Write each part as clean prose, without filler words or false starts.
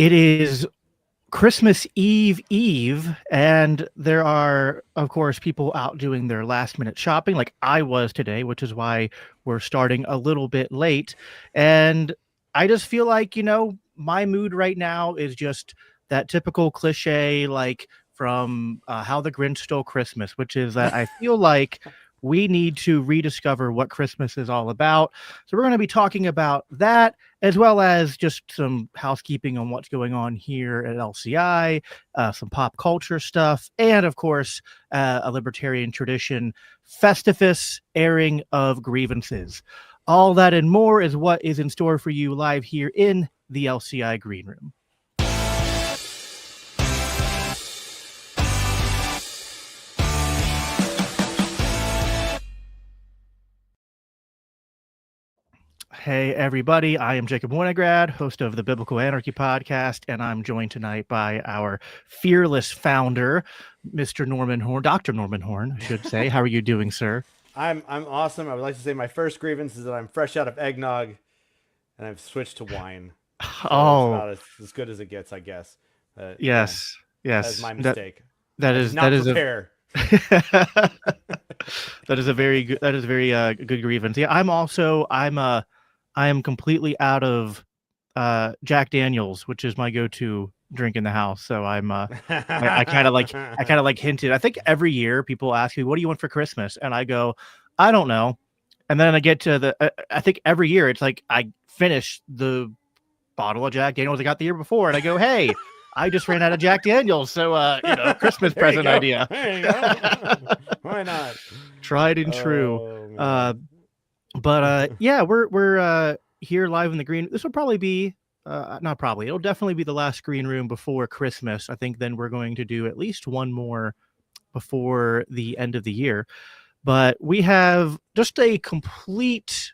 It is Christmas Eve, and there are, of course, people out doing their last minute shopping, like I was today, which is why we're starting a little bit late. And I just feel like, my mood right now is just that typical cliche, like from How the Grinch Stole Christmas, which is that I feel like we need to rediscover what Christmas is all about. So we're going to be talking about that, as well as just some housekeeping on what's going on here at LCI, some pop culture stuff, and of course, a libertarian tradition, Festivus airing of grievances. All that and more is what is in store for you live here in the LCI Green Room. Hey, everybody. I am Jacob Winograd, host of the Biblical Anarchy podcast, and I'm joined tonight by our fearless founder, Mr. Norman Horn, Dr. Norman Horn, I should say. How are you doing, sir? I'm awesome. I would like to say my first grievance is that I'm fresh out of eggnog, and I've switched to wine. So it's Oh, about as good as it gets, I guess. yes, That is yes. my mistake. That I is did that not is a prepare. that is a very good good grievance. Yeah, I am completely out of Jack Daniels, which is my go-to drink in the house. So I kind of like hinted. I think every year people ask me, "What do you want for Christmas?" And I go, "I don't know." And then I get to I think every year it's like I finish the bottle of Jack Daniels I got the year before, and I go, "Hey, I just ran out of Jack Daniels, so Christmas There you present go. idea." There you go. Why not? Tried and true. Oh Uh, man. but yeah, we're here live in the green. This will probably be not probably. It'll definitely be the last green room before Christmas. I think then we're going to do at least one more before the end of the year. But we have just a complete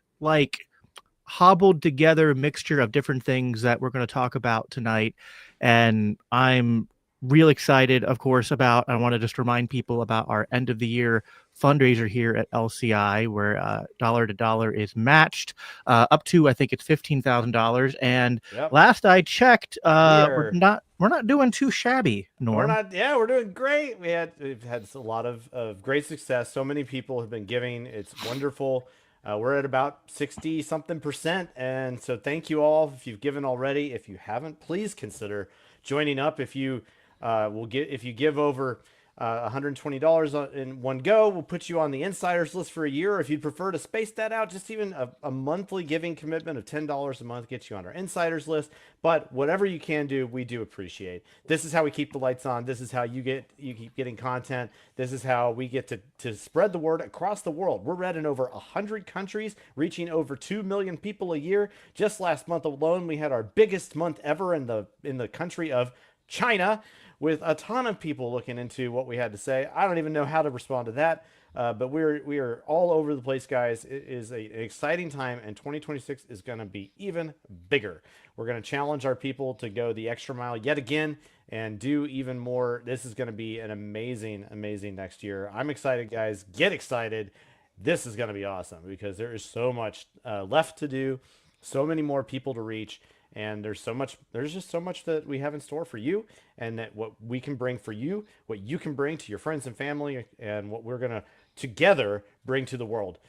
hobbled together mixture of different things that we're going to talk about tonight. And I'm real excited, of course, I want to just remind people about our end of the year fundraiser here at LCI, where dollar to dollar is matched up to, I think it's $15,000. And Yep. last I checked, We we're are. not doing too shabby, We're Norm. not. Yeah, we're doing great. We've had a lot of great success. So many people have been giving. It's wonderful. We're at about 60 something percent, and so thank you all if you've given already. If you haven't, please consider joining up. If you give over $120 in one go, we'll put you on the insiders list for a year. Or if you'd prefer to space that out, just even a monthly giving commitment of $10 a month gets you on our insiders list. But whatever you can do, we do appreciate. This is how we keep the lights on. This is how you keep getting content. This is how we get to spread the word across the world. We're read in over 100 countries, reaching over 2 million people a year. Just last month alone, we had our biggest month ever in the country of China, with a ton of people looking into what we had to say. I don't even know how to respond to that, but we are all over the place, guys. It is an exciting time, and 2026 is going to be even bigger. We're going to challenge our people to go the extra mile yet again and do even more. This is going to be an amazing, amazing next year. I'm excited, guys. Get excited. This is going to be awesome because there is so much left to do, so many more people to reach, and there's just so much that we have in store for you, and that what we can bring for you, what you can bring to your friends and family, and what we're going to together bring to the world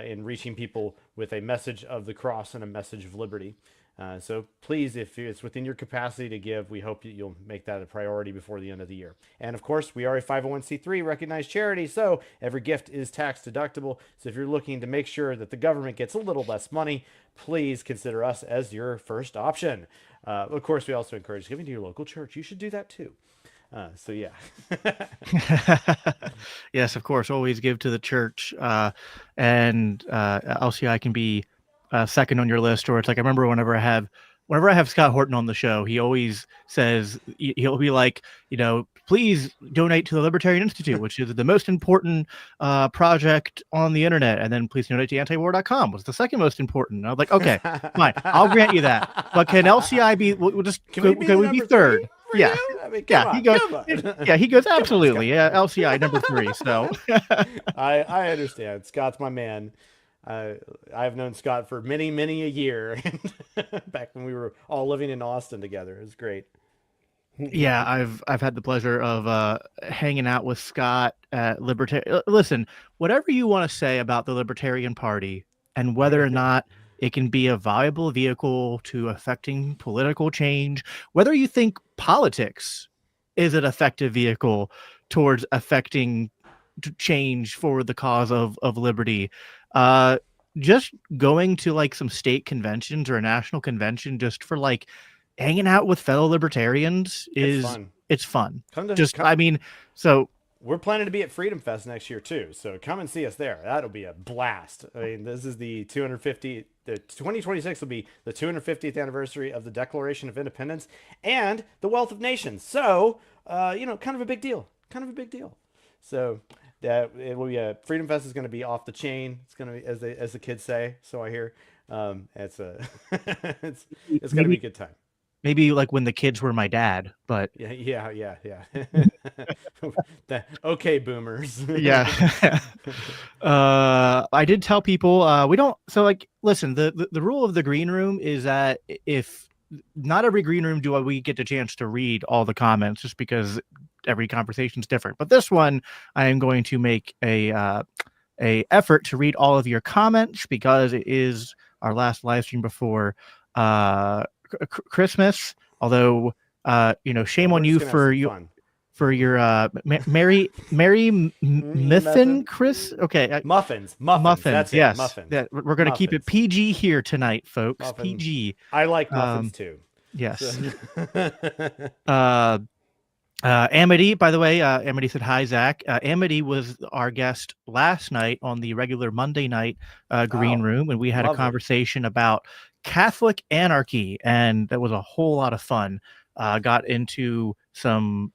in reaching people with a message of the cross and a message of liberty. So please, if it's within your capacity to give, we hope you'll make that a priority before the end of the year. And of course, we are a 501c3 recognized charity, so every gift is tax deductible. So if you're looking to make sure that the government gets a little less money, please consider us as your first option. Of course, we also encourage giving to your local church. You should do that too. So yeah. Yes, of course, always give to the church. And LCI can be second on your list, or it's like I remember whenever I have Scott Horton on the show, he always says he'll be like, please donate to the Libertarian Institute, which is the most important project on the internet, and then please donate to antiwar.com was the second most important. And I was like, okay, fine, I'll grant you that, but can LCI be? We'll just Can we be the can we be number three third? for Yeah, you? I mean, yeah. come He on, goes, come on. yeah, he goes Come on, absolutely, Scott. yeah. LCI number 3. So I understand. Scott's my man. I've known Scott for many, many a year, back when we were all living in Austin together. It was great. Yeah, I've had the pleasure of hanging out with Scott at Libertarian. Listen, whatever you want to say about the Libertarian Party and whether or not it can be a viable vehicle to affecting political change, whether you think politics is an effective vehicle towards affecting change for the cause of liberty, uh, just going to like some state conventions or a national convention just for like hanging out with fellow libertarians It's is fun. it's fun. Come to Just come. I mean, so We're planning to be at Freedom Fest next year too, so come and see us there. That'll be a blast. I mean, this is the 250. The 2026 will be the 250th anniversary of the Declaration of Independence and the Wealth of Nations. So, kind of a big deal. Kind of a big deal. So that it will be a Freedom Fest is going to be off the chain. It's going to be as the kids say. So I hear. It's a it's going to be a maybe good time. maybe like when the kids were my dad, but Yeah, yeah, yeah, yeah. Okay, boomers. yeah. I did tell people we don't. So like, listen, the rule of the green room is that if not every green room do we get the chance to read all the comments, just because every conversation is different. But this one, I am going to make a effort to read all of your comments because it is our last live stream before Christmas. Although, Well, shame on we're just you gonna have some fun. for your Mary Miffin, Muffin? Chris. Okay, Muffins. Muffins. muffins. That's it. Yes, Muffins. that we're going to keep it Muffins. PG here tonight, folks. Muffins. PG. I like muffins Um, too. So yes. Uh, Amity, by the way, Amity said hi, Zach. Amity was our guest last night on the regular Monday night green oh, room, and we had a lovely. conversation about Catholic anarchy, and that was a whole lot of fun. Got into some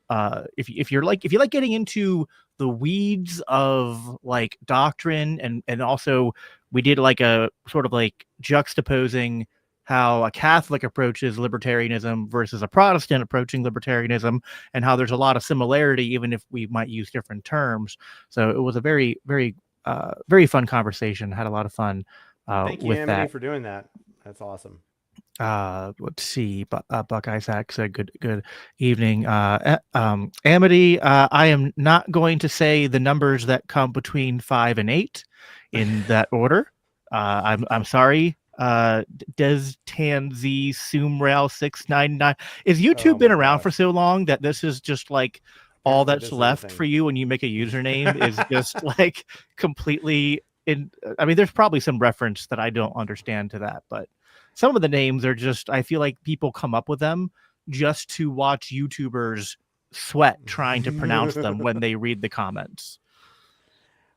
if you like getting into the weeds of like doctrine, and also we did like a sort of like juxtaposing how a Catholic approaches libertarianism versus a Protestant approaching libertarianism, and how there's a lot of similarity, even if we might use different terms. So it was a very, very, very fun conversation. Had a lot of fun Thank you, with Amity, that. for doing that. That's awesome. Let's see. Buck Isaac said, "Good evening, Amity. I am not going to say the numbers that come between 5 and 8 in that order. I'm sorry. Des Tan Z Sumrail 699. Is YouTube Oh been my around gosh. for so long that this is just like all Apparently, that's this is a left for thing. you when you make a username is just like completely in? I mean, there's probably some reference that I don't understand to that, but some of the names are just, I feel like people come up with them just to watch YouTubers sweat trying to pronounce them when they read the comments.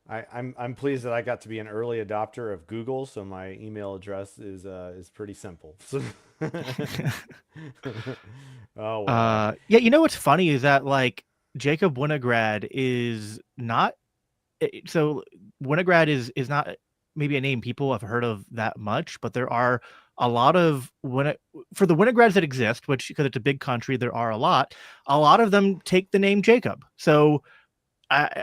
I'm pleased that I got to be an early adopter of Google, so my email address is pretty simple. Oh wow. Yeah, you know what's funny is that like Jacob Winograd is not so Winograd is not maybe a name people have heard of that much, but there are a lot of for the Winograds that exist, which because it's a big country, there are a lot. A lot of them take the name Jacob. So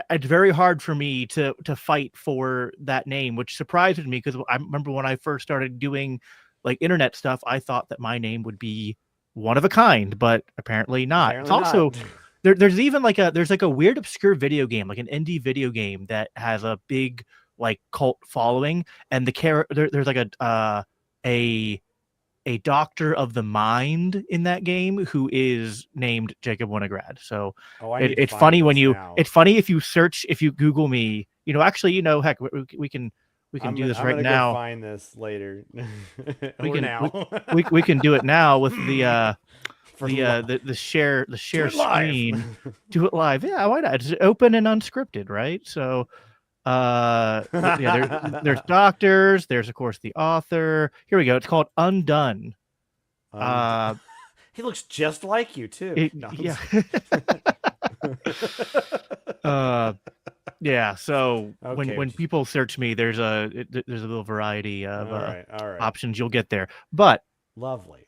it's very hard for me to fight for that name, which surprises me because I remember when I first started doing like internet stuff, I thought that my name would be one of a kind, but apparently not. It's Apparently not. also there's even like a weird obscure video game, like an indie video game that has a big like cult following, and there's like a a doctor of the mind in that game who is named Jacob Winograd. So Oh, I need to it's find funny when this now. it's funny if you Google me, actually, heck, we can do this I'm right gonna go now. find this later, We or can now. we can do it now with For lo- the Do share it live. screen. Do it live. Yeah, why not? It's open and unscripted, right? So yeah, there's doctors, there's of course the author. Here we go. It's called Undone. Und- Uh he looks just like you too. No, yeah. uh yeah, so okay. when people search me, there's a little variety of All right. All right. options you'll get there. But Lovely.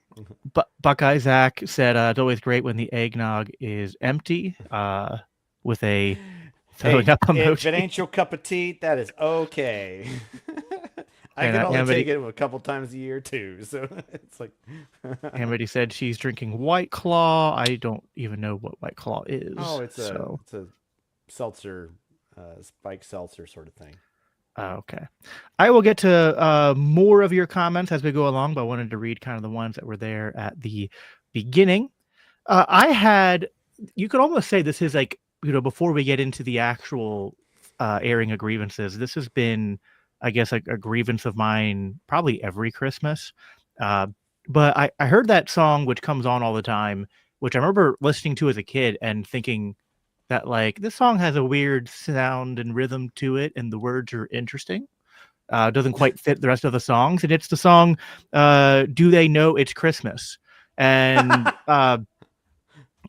Buckeye Zach said it's always great when the eggnog is empty, with a throwing Hey, up if it emoji. ain't your cup of tea, that is okay. I And can only take Amity, it a couple times a year too. So it's like, Amity said she's drinking White Claw. I don't even know what White Claw oh, is. So, it's a seltzer, spike seltzer sort of thing. okay. I will get to more of your comments as we go along, but I wanted to read kind of the ones that were there at the beginning. I had, you could almost say this is like, before we get into the actual airing of grievances, this has been, I guess, a grievance of mine probably every Christmas. Uh, but I heard that song, which comes on all the time, which I remember listening to as a kid and thinking that, like, this song has a weird sound and rhythm to it, and the words are interesting. Doesn't quite fit the rest of the songs. And it's the song, Do They Know It's Christmas? And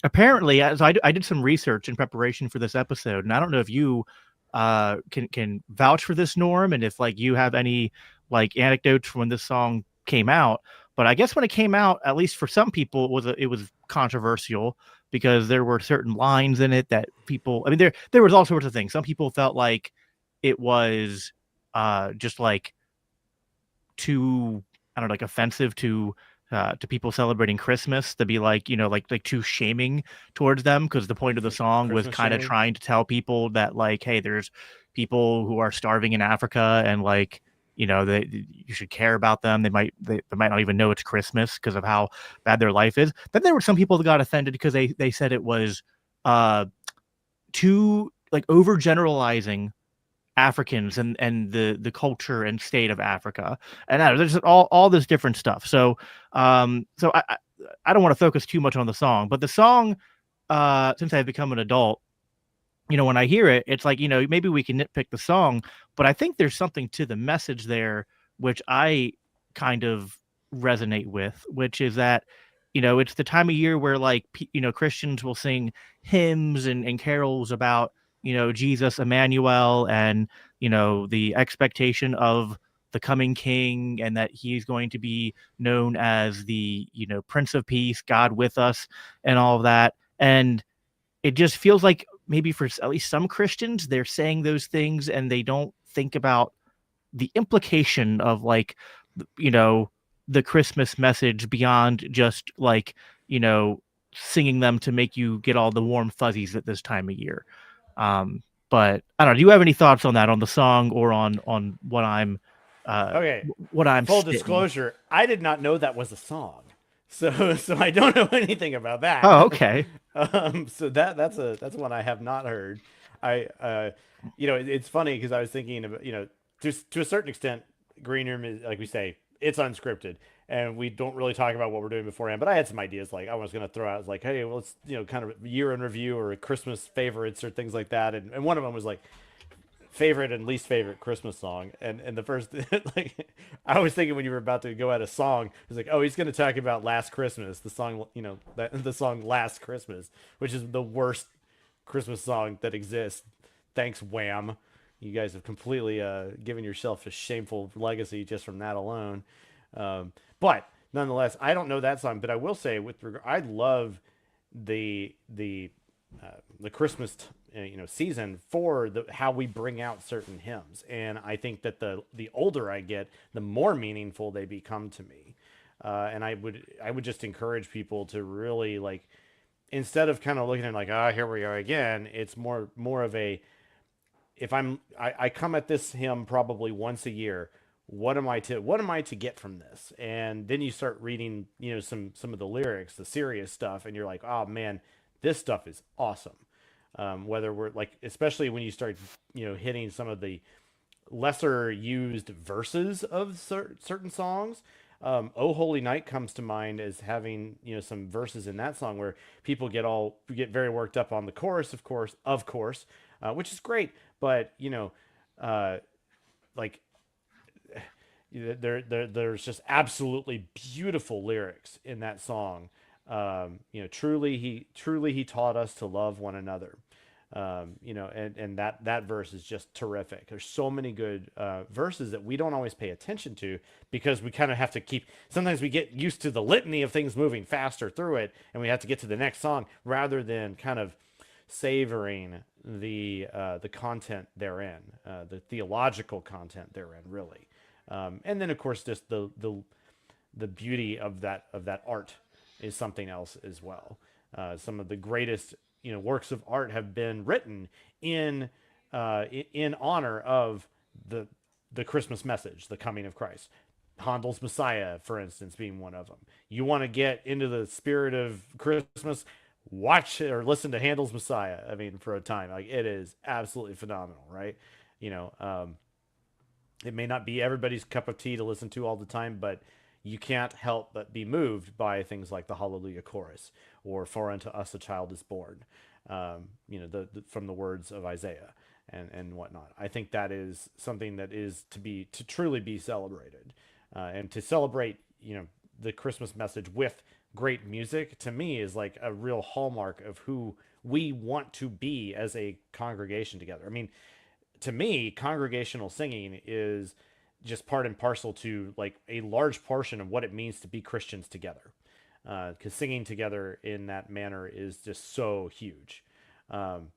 apparently, as I did some research in preparation for this episode, and I don't know if you can vouch for this, Norm, and if like you have any like anecdotes from when this song came out. But I guess when it came out, at least for some people, it was controversial because there were certain lines in it that people. I mean, there was all sorts of things. Some people felt like it was just like too, I don't know, like offensive to people celebrating Christmas, to be like, like too shaming towards them, because the point of the song was Christmas kind of shaming. trying to tell people that, like, hey, there's people who are starving in Africa, and like, you should care about them. They might not even know it's Christmas because of how bad their life is. Then there were some people that got offended because they said it was uh too like overgeneralizing Africans and the culture and state of Africa, and there's all this different stuff. So I don't want to focus too much on the song, but the song, since I've become an adult, when I hear it, it's like, maybe we can nitpick the song, but I think there's something to the message there, which I kind of resonate with, which is that, it's the time of year where like, Christians will sing hymns and carols about, Jesus, Emmanuel, and, the expectation of the coming king, and that he's going to be known as the, Prince of Peace, God with us, and all of that. And it just feels like maybe for at least some Christians, they're saying those things and they don't think about the implication of, like, you know, the Christmas message beyond just like, you know, singing them to make you get all the warm fuzzies at this time of year. Um, but I don't know. Do you have any thoughts on that, on the song, or on uh Okay, what I'm full spitting? disclosure, I did not know that was a song. So so I don't know anything about Oh, that. okay. So that's one I have not heard. I it's funny because I was thinking about, to a certain extent, Green Room is, like we say, it's unscripted and we don't really talk about what we're doing beforehand. But I had some ideas, like I was going to throw out, like, hey, well, let's, kind of year in review or Christmas favorites or things like that. And one of them was like favorite and least favorite Christmas song. And the first, like, I was thinking when you were about to go at a song, it was like, oh, he's going to talk about Last Christmas, the song, the song Last Christmas, which is the worst Christmas song that exists. Thanks, Wham. You guys have completely given yourself a shameful legacy just from that alone. But nonetheless, I don't know that song, but I will say, I love the the Christmas season for how we bring out certain hymns, and I think that the older I get, the more meaningful they become to me. And I would just encourage people to really, like, instead of kind of looking at it like, ah, here we are again. It's more of a, if I come at this hymn probably once a year. What am I to get from this? And then you start reading, some of the lyrics, the serious stuff, and you're like, oh man, this stuff is awesome. Whether we're like, especially when you start, hitting some of the lesser used verses of certain songs. "Oh Holy Night" comes to mind as having, some verses in that song where people get very worked up on the chorus, of course, which is great. But uh, like, there's just absolutely beautiful lyrics in that song. Truly he taught us to love one another. And that verse is just terrific. There's so many good verses that we don't always pay attention to because we kind of have to keep. Sometimes we get used to the litany of things moving faster through it, and we have to get to the next song rather than kind of savoring the content therein, the theological content therein, really. And then of course just the beauty of that art is something else as well. Some of the greatest works of art have been written in in honor of the the Christmas message, the coming of Christ. Handel's Messiah, for instance, being one of them. You want to get into the spirit of Christmas, watch or listen to Handel's Messiah. I mean, for a time, like it is absolutely phenomenal, right? You know, it may not be everybody's cup of tea to listen to all the time, but you can't help but be moved by things like the Hallelujah chorus or "For unto us a child is born," from the words of Isaiah and whatnot. I think that is something that is to truly be celebrated, and to celebrate the Christmas message with great music to me is like a real hallmark of who we want to be as a congregation together. I mean, to me, congregational singing is just part and parcel to like a large portion of what it means to be Christians together. Because singing together in that manner is just so huge. Um,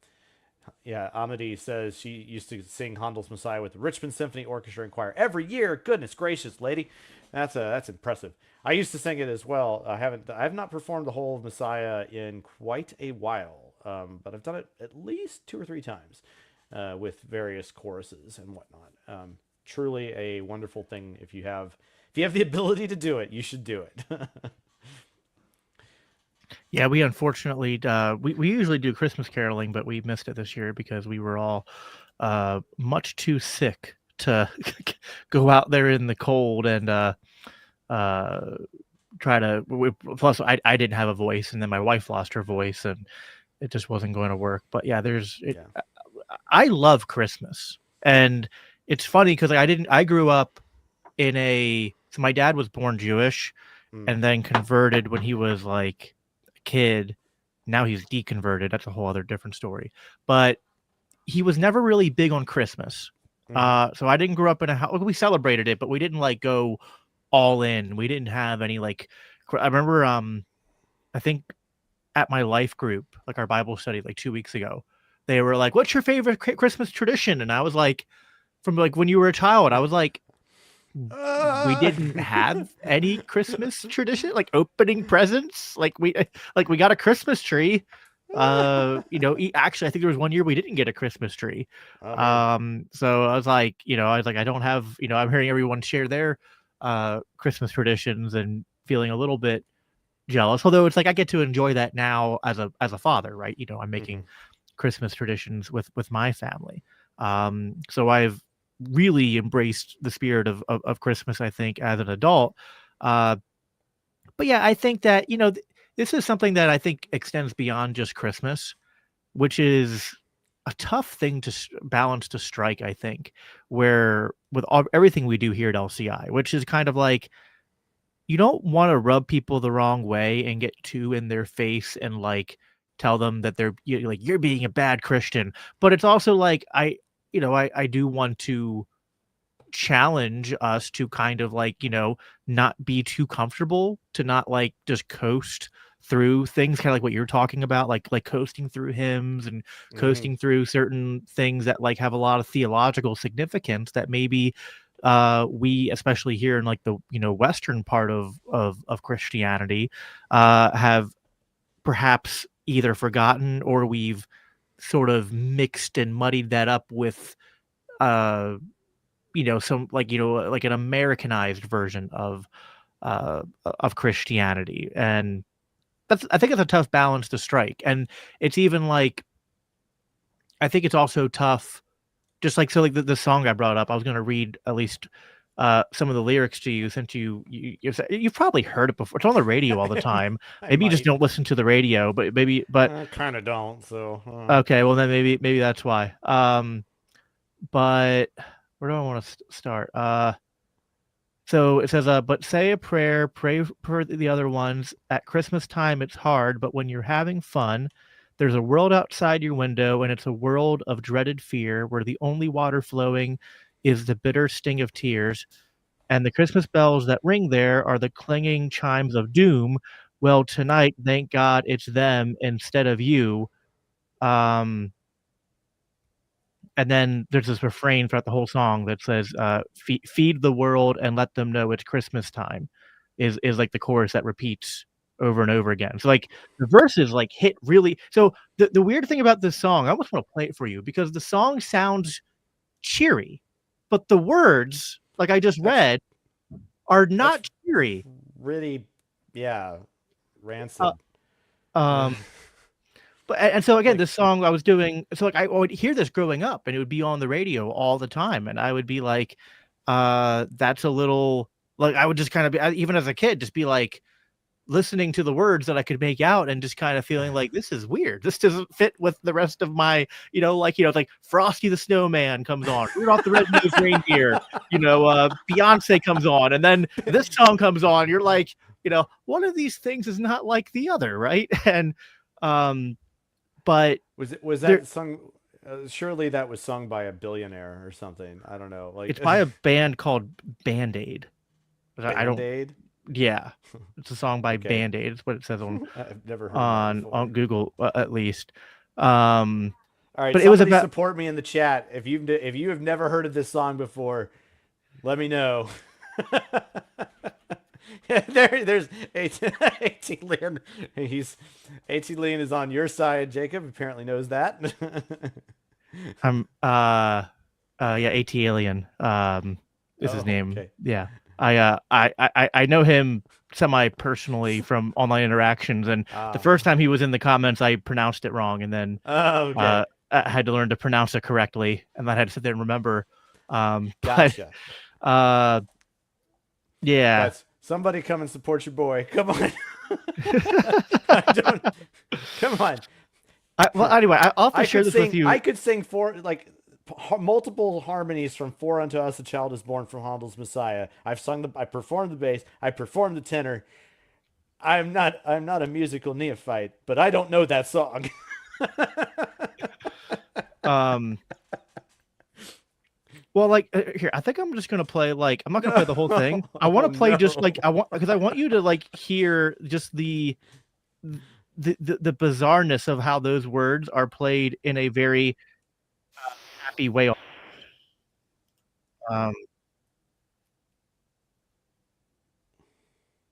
yeah, Amity says she used to sing Handel's Messiah with the Richmond Symphony Orchestra and Choir every year. Goodness gracious, lady, that's impressive. I used to sing it as well. I have not performed the whole of Messiah in quite a while, but I've done it at least 2 or 3 times with various choruses and whatnot. Truly a wonderful thing. If you have the ability to do it, you should do it. Yeah, we unfortunately we usually do Christmas caroling, but we missed it this year because we were all much too sick to go out there in the cold and uh, try to. Plus, I didn't have a voice, and then my wife lost her voice, and it just wasn't going to work. But yeah, Yeah. I love Christmas, and it's funny because like, I grew up in a. So my dad was born Jewish, Mm. and then converted when he was like a kid. Now he's deconverted. That's a whole other different story. But he was never really big on Christmas. Mm-hmm. So I didn't grow up in a house. We celebrated it, but we didn't like go all in. We didn't have any like. I remember. I think at my life group, like our Bible study, like 2 weeks ago, they were like, "What's your favorite Christmas tradition?" And I was like, "From like when you were a child," I was like, we Ah! didn't have any Christmas tradition, like opening presents. Like we got a Christmas tree. Actually, I think there was one year we didn't get a Christmas tree. Oh man. So I was like, I don't have, I'm hearing everyone share their Christmas traditions and feeling a little bit jealous. Although it's like I get to enjoy that now as a father, right? I'm Mm-hmm. making Christmas traditions with my family. So I've really embraced the spirit of Christmas, I think, as an adult. Uh, but yeah, I think that, this is something that I think extends beyond just Christmas, which is a tough thing to balance to strike, I think, where with everything we do here at LCI, which is kind of like, you don't want to rub people the wrong way and get too in their face and like tell them that like you're being a bad Christian. But it's also like I do want to challenge us to kind of like not be too comfortable, to not like just coast through things, kind of like what you're talking about, like coasting through hymns and Mm-hmm. coasting through certain things that like have a lot of theological significance that maybe we, especially here in like the western part of Christianity, have perhaps either forgotten, or we've sort of mixed and muddied that up with uh some like like an Americanized version of Christianity. And I think it's a tough balance to strike. And it's even like, I think it's also tough, just like, so like the song I brought up, I was going to read at least some of the lyrics to you, since you've probably heard it before. It's on the radio all the time. I Maybe you just might. don't listen to the radio, but I kind of don't. So. okay, well then maybe that's why. But where do I want to start? So it says, but say a prayer, pray for the other ones. At Christmas time, it's hard, but when you're having fun, there's a world outside your window, and it's a world of dreaded fear where the only water flowing is the bitter sting of tears. And the Christmas bells that ring there are the clanging chimes of doom. Well, tonight, thank God it's them instead of you. Um, And then there's this refrain throughout the whole song that says, "Feed the world and let them know it's Christmas time," is like the chorus that repeats over and over again. So like the verses like hit really. So the weird thing about this song, I almost want to play it for you because the song sounds cheery, but the words, like I just That's read, are that's not cheery. really, yeah, Uh, rancid. um, But and so again, Like, this song I was doing, so like I would hear this growing up and it would be on the radio all the time. And I would be like, that's a little like I would just kind of be even as a kid, just be like listening to the words that I could make out and just kind of feeling like this is weird. This doesn't fit with the rest of my, it's like Frosty the Snowman comes on, Rudolph the Red-Nosed Reindeer, Beyonce comes on, and then this song comes on. You're like, one of these things is not like the other, right? And um but was there that sung? Surely that was sung by a billionaire or something. I don't know. it's Like by a band called Band-Aid. I Band don't Aid. yeah. It's a song by Okay, Band-Aid. It's what it says on I've never heard that on before. Google at least. Um All right, but it was somebody about support me in the chat. If you have never heard of this song before, let me know. There's AT Leon. He's AT Leon is on your side. Jacob apparently knows that. I'm yeah, AT Alien is his Oh, name. okay. Yeah. I know him semi personally from online interactions, and the Ah, first time he was in the comments I pronounced it wrong, and then oh, okay. I had to learn to pronounce it correctly, and then I had to sit there and remember. But Gotcha. uh yeah. Guys, somebody come and support your boy. Come on. I don't. Come on. Well, anyway, I'll have to share this with I you. could sing four like multiple harmonies from "For Unto Us a Child Is Born" from Handel's Messiah. I performed the bass, I performed the tenor. I'm not a musical neophyte, but I don't know that song. Um, well, like here, I think I'm just gonna play like I'm not gonna play the whole thing. I want Oh to play just no. like I want you to like hear just the bizarreness of how those words are played in a very happy way. Um,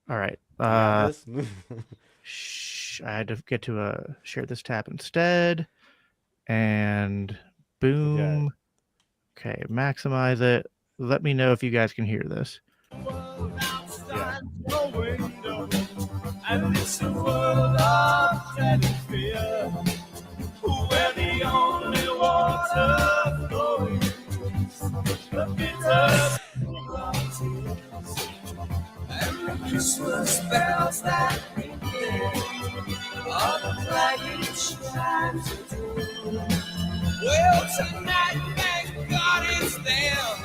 all right. You got this? I had to get to share this tab instead, and Okay. boom. Okay, maximize it. Let me know if you guys can hear this. Yeah. And it's a world of dread and fear, where the only water flows, the bitter tears, and the Christmas bells that ring are the flag each time to do. Well, tonight, thank God it's them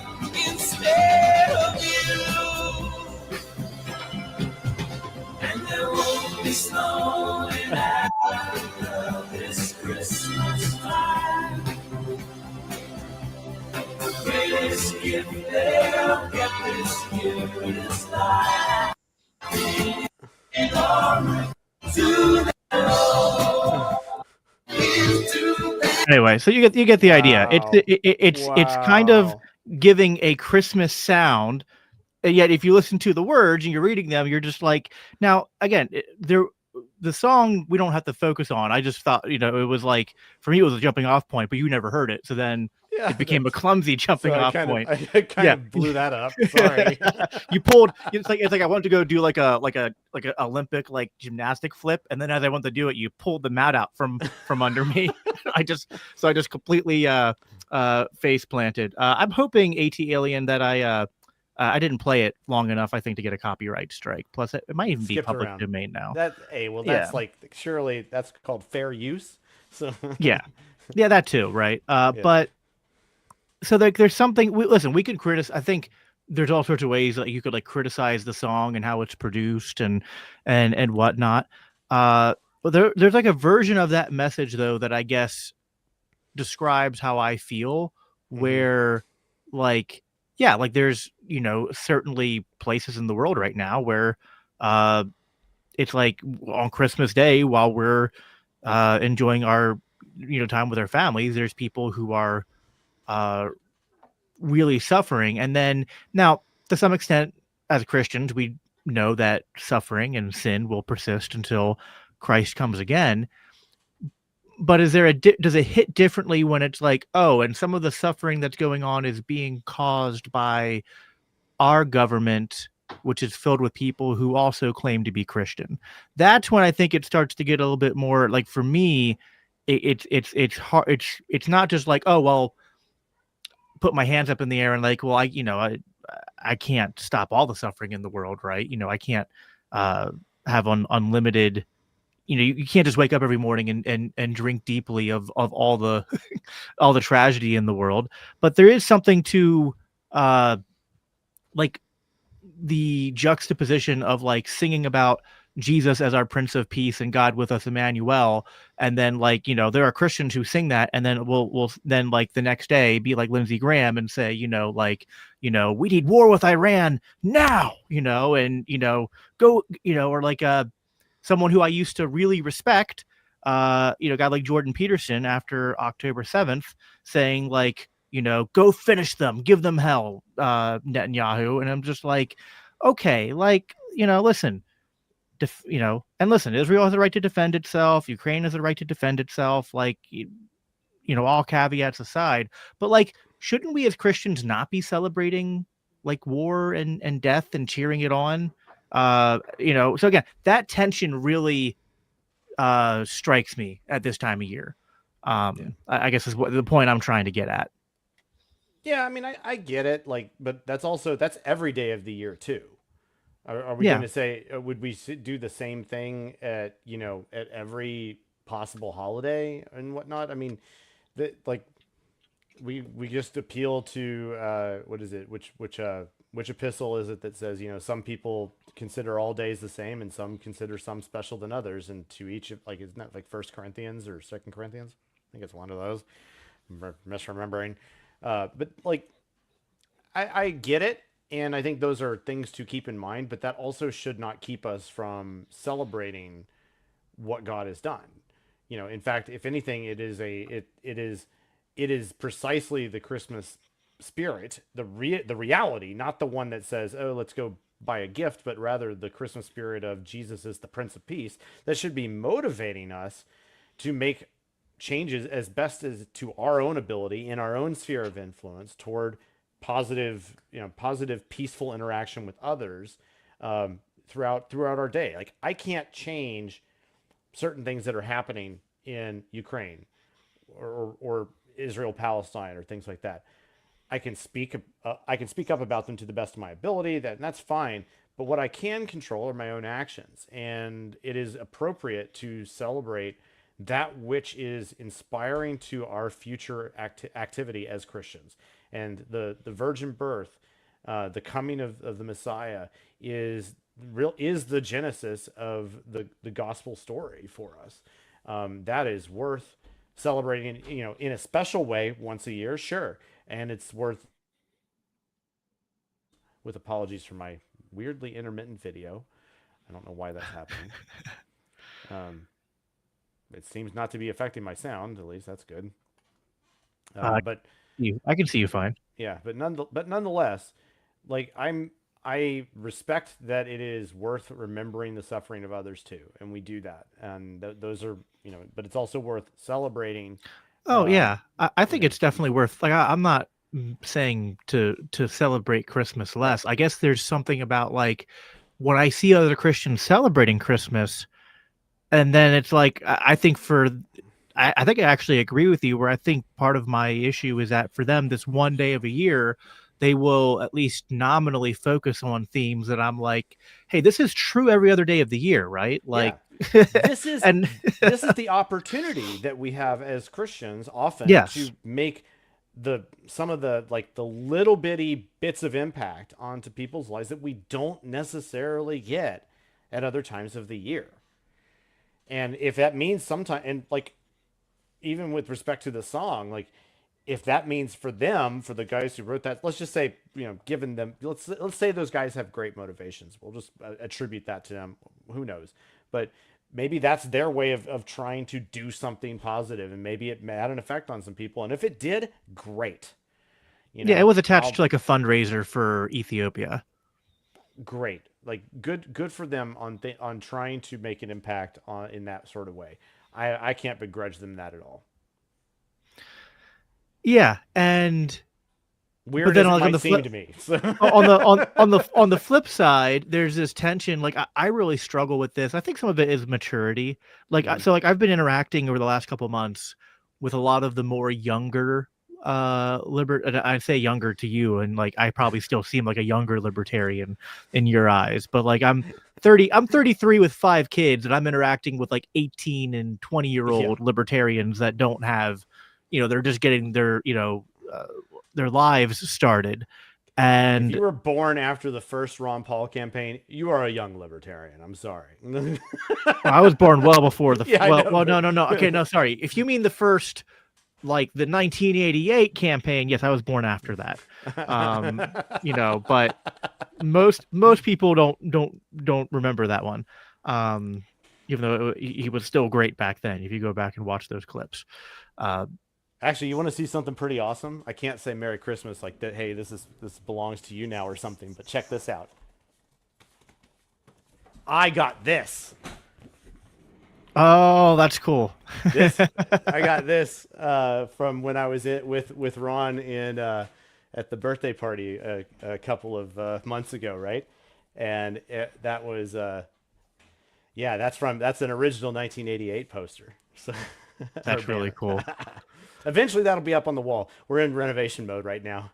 instead of you. And there won't be snow in Africa this Christmas time. The greatest gift they'll get this year is life. To the Lord, to the Anyway, so you get the idea. Wow. It's kind of Wow. giving a Christmas sound. And yet, if you listen to the words and you're reading them, you're just like, now again, the song we don't have to focus on. I just thought, it was like for me it was a jumping off point, but you never heard it, so then Yeah, it became a clumsy so jumping off point. I kind Yeah. of blew that up. Sorry. You pulled. It's like I wanted to go do like a Olympic like gymnastic flip, and then as I went to do it, you pulled the mat out from under me. I just completely face planted. I'm hoping AT Alien that I didn't play it long enough, I think, to get a copyright strike. Plus, it might even be Skipped public around. domain now. That's Yeah. like surely that's called fair use. So Yeah, that too, right? Yeah. But so there's something. Listen, we could criticize. I think there's all sorts of ways that you could like criticize the song and how it's produced and whatnot. But there's like a version of that message though that I guess describes how I feel, where like like there's certainly places in the world right now where it's like on Christmas Day while we're enjoying our time with our families, there's people who are uh, really suffering. And then now, to some extent, as Christians, we know that suffering and sin will persist until Christ comes again. But is there does it hit differently when it's like, oh, and some of the suffering that's going on is being caused by our government, which is filled with people who also claim to be Christian? That's when I think it starts to get a little bit more like, for me, it's hard. It's not just like, oh well, put my hands up in the air and like, well, I can't stop all the suffering in the world, right? I can't uh, have unlimited. You can't just wake up every morning and drink deeply of all the all the tragedy in the world. But there is something to uh, like the juxtaposition of like singing about Jesus as our Prince of Peace and God with us, Emmanuel, and then like there are Christians who sing that, and then we'll then like the next day be like Lindsey Graham and say like we need war with Iran now, and go or like someone who I used to really respect, a guy like Jordan Peterson after October 7th, saying like, go finish them, give them hell, Netanyahu. And I'm just like, okay, like, listen, and listen, Israel has the right to defend itself. Ukraine has the right to defend itself. Like, all caveats aside, but like, shouldn't we as Christians not be celebrating like war and death and cheering it on? So again, that tension really strikes me at this time of year. Yeah. I guess is what the point I'm trying to get at. Yeah, I mean, I get it. Like, but that's every day of the year too. Are we going Yeah. to say would we do the same thing at at every possible holiday and whatnot? I mean, like we just appeal to what is it? Which epistle is it that says some people consider all days the same and some consider some special than others, and to each of like isn't that like First Corinthians or Second Corinthians? I think it's one of those. I'm misremembering, but like I get it. And I think those are things to keep in mind, but that also should not keep us from celebrating what God has done. In fact, if anything, it is precisely the Christmas spirit, the reality, not the one that says, "Oh, let's go buy a gift," but rather the Christmas spirit of Jesus is the Prince of Peace that should be motivating us to make changes as best as to our own ability in our own sphere of influence toward positive, peaceful interaction with others throughout our day. Like I can't change certain things that are happening in Ukraine or Israel Palestine or things like that. I can speak up about them to the best of my ability. That's fine. But what I can control are my own actions, and it is appropriate to celebrate that which is inspiring to our future activity as Christians. And the virgin birth, the coming of the Messiah is the genesis of the gospel story for us. That is worth celebrating, in a special way once a year, sure. And it's worth, with apologies for my weirdly intermittent video. I don't know why that's happening. Um, it seems not to be affecting my sound. At least that's good. But I can see you fine. yeah, but nonetheless, like I respect that it is worth remembering the suffering of others too, and we do that, and those are but it's also worth celebrating. Oh Um, yeah, I you think know, it's definitely worth. Like I'm not saying to celebrate Christmas right? less. I guess there's something about like when I see other Christians celebrating Christmas, and then it's like I think I think I actually agree with you. Where I think part of my issue is that for them, this one day of a year, they will at least nominally focus on themes that I'm like, hey, this is true every other day of the year, right? Yeah, Like, this is and this is the opportunity that we have as Christians often yes, to make some of the like the little bitty bits of impact onto people's lives that we don't necessarily get at other times of the year. And if that means sometime, and like even with respect to the song, like if that means for them, for the guys who wrote that, let's just say, given them, let's say those guys have great motivations. We'll just attribute that to them. Who knows? But maybe that's their way of trying to do something positive, and maybe it had an effect on some people. And if it did, great. Yeah, it was attached I'll to like a fundraiser for Ethiopia. great. Like good for them on trying to make an impact on in that sort of way. I can't begrudge them that at all. Yeah, and but Weird then as it like on might the seem flip to me. So, on the flip side, there's this tension. Like I really struggle with this. I think some of it is maturity. Like Mhm. so, like I've been interacting over the last couple of months with a lot of the more younger and I say younger to you, and like I probably still seem like a younger libertarian in your eyes. But like I'm 33 with 5 kids, and I'm interacting with like 18 and 20-year Yeah. old libertarians that don't have, they're just getting their lives started. If you And were born after the first Ron Paul campaign, you are a young libertarian. I'm sorry. well, I was born well before Yeah, I know, no, no, no. Okay, no, sorry. If you mean the first, like the 1988 campaign, yes, I was born after that. But most people don't remember that one. Um, Even though he was still great back then. If you go back and watch those clips, uh, Actually, you want to see something pretty awesome? I can't say Merry Christmas like that. Hey, this belongs to you now or something. But check this out. I got this. oh, that's cool. This I got this from when I was with Ron in at the birthday party a couple of months ago, right? And that was yeah, that's an original 1988 poster. So or That's really banner. cool. Eventually that'll be up on the wall. We're in renovation mode right now.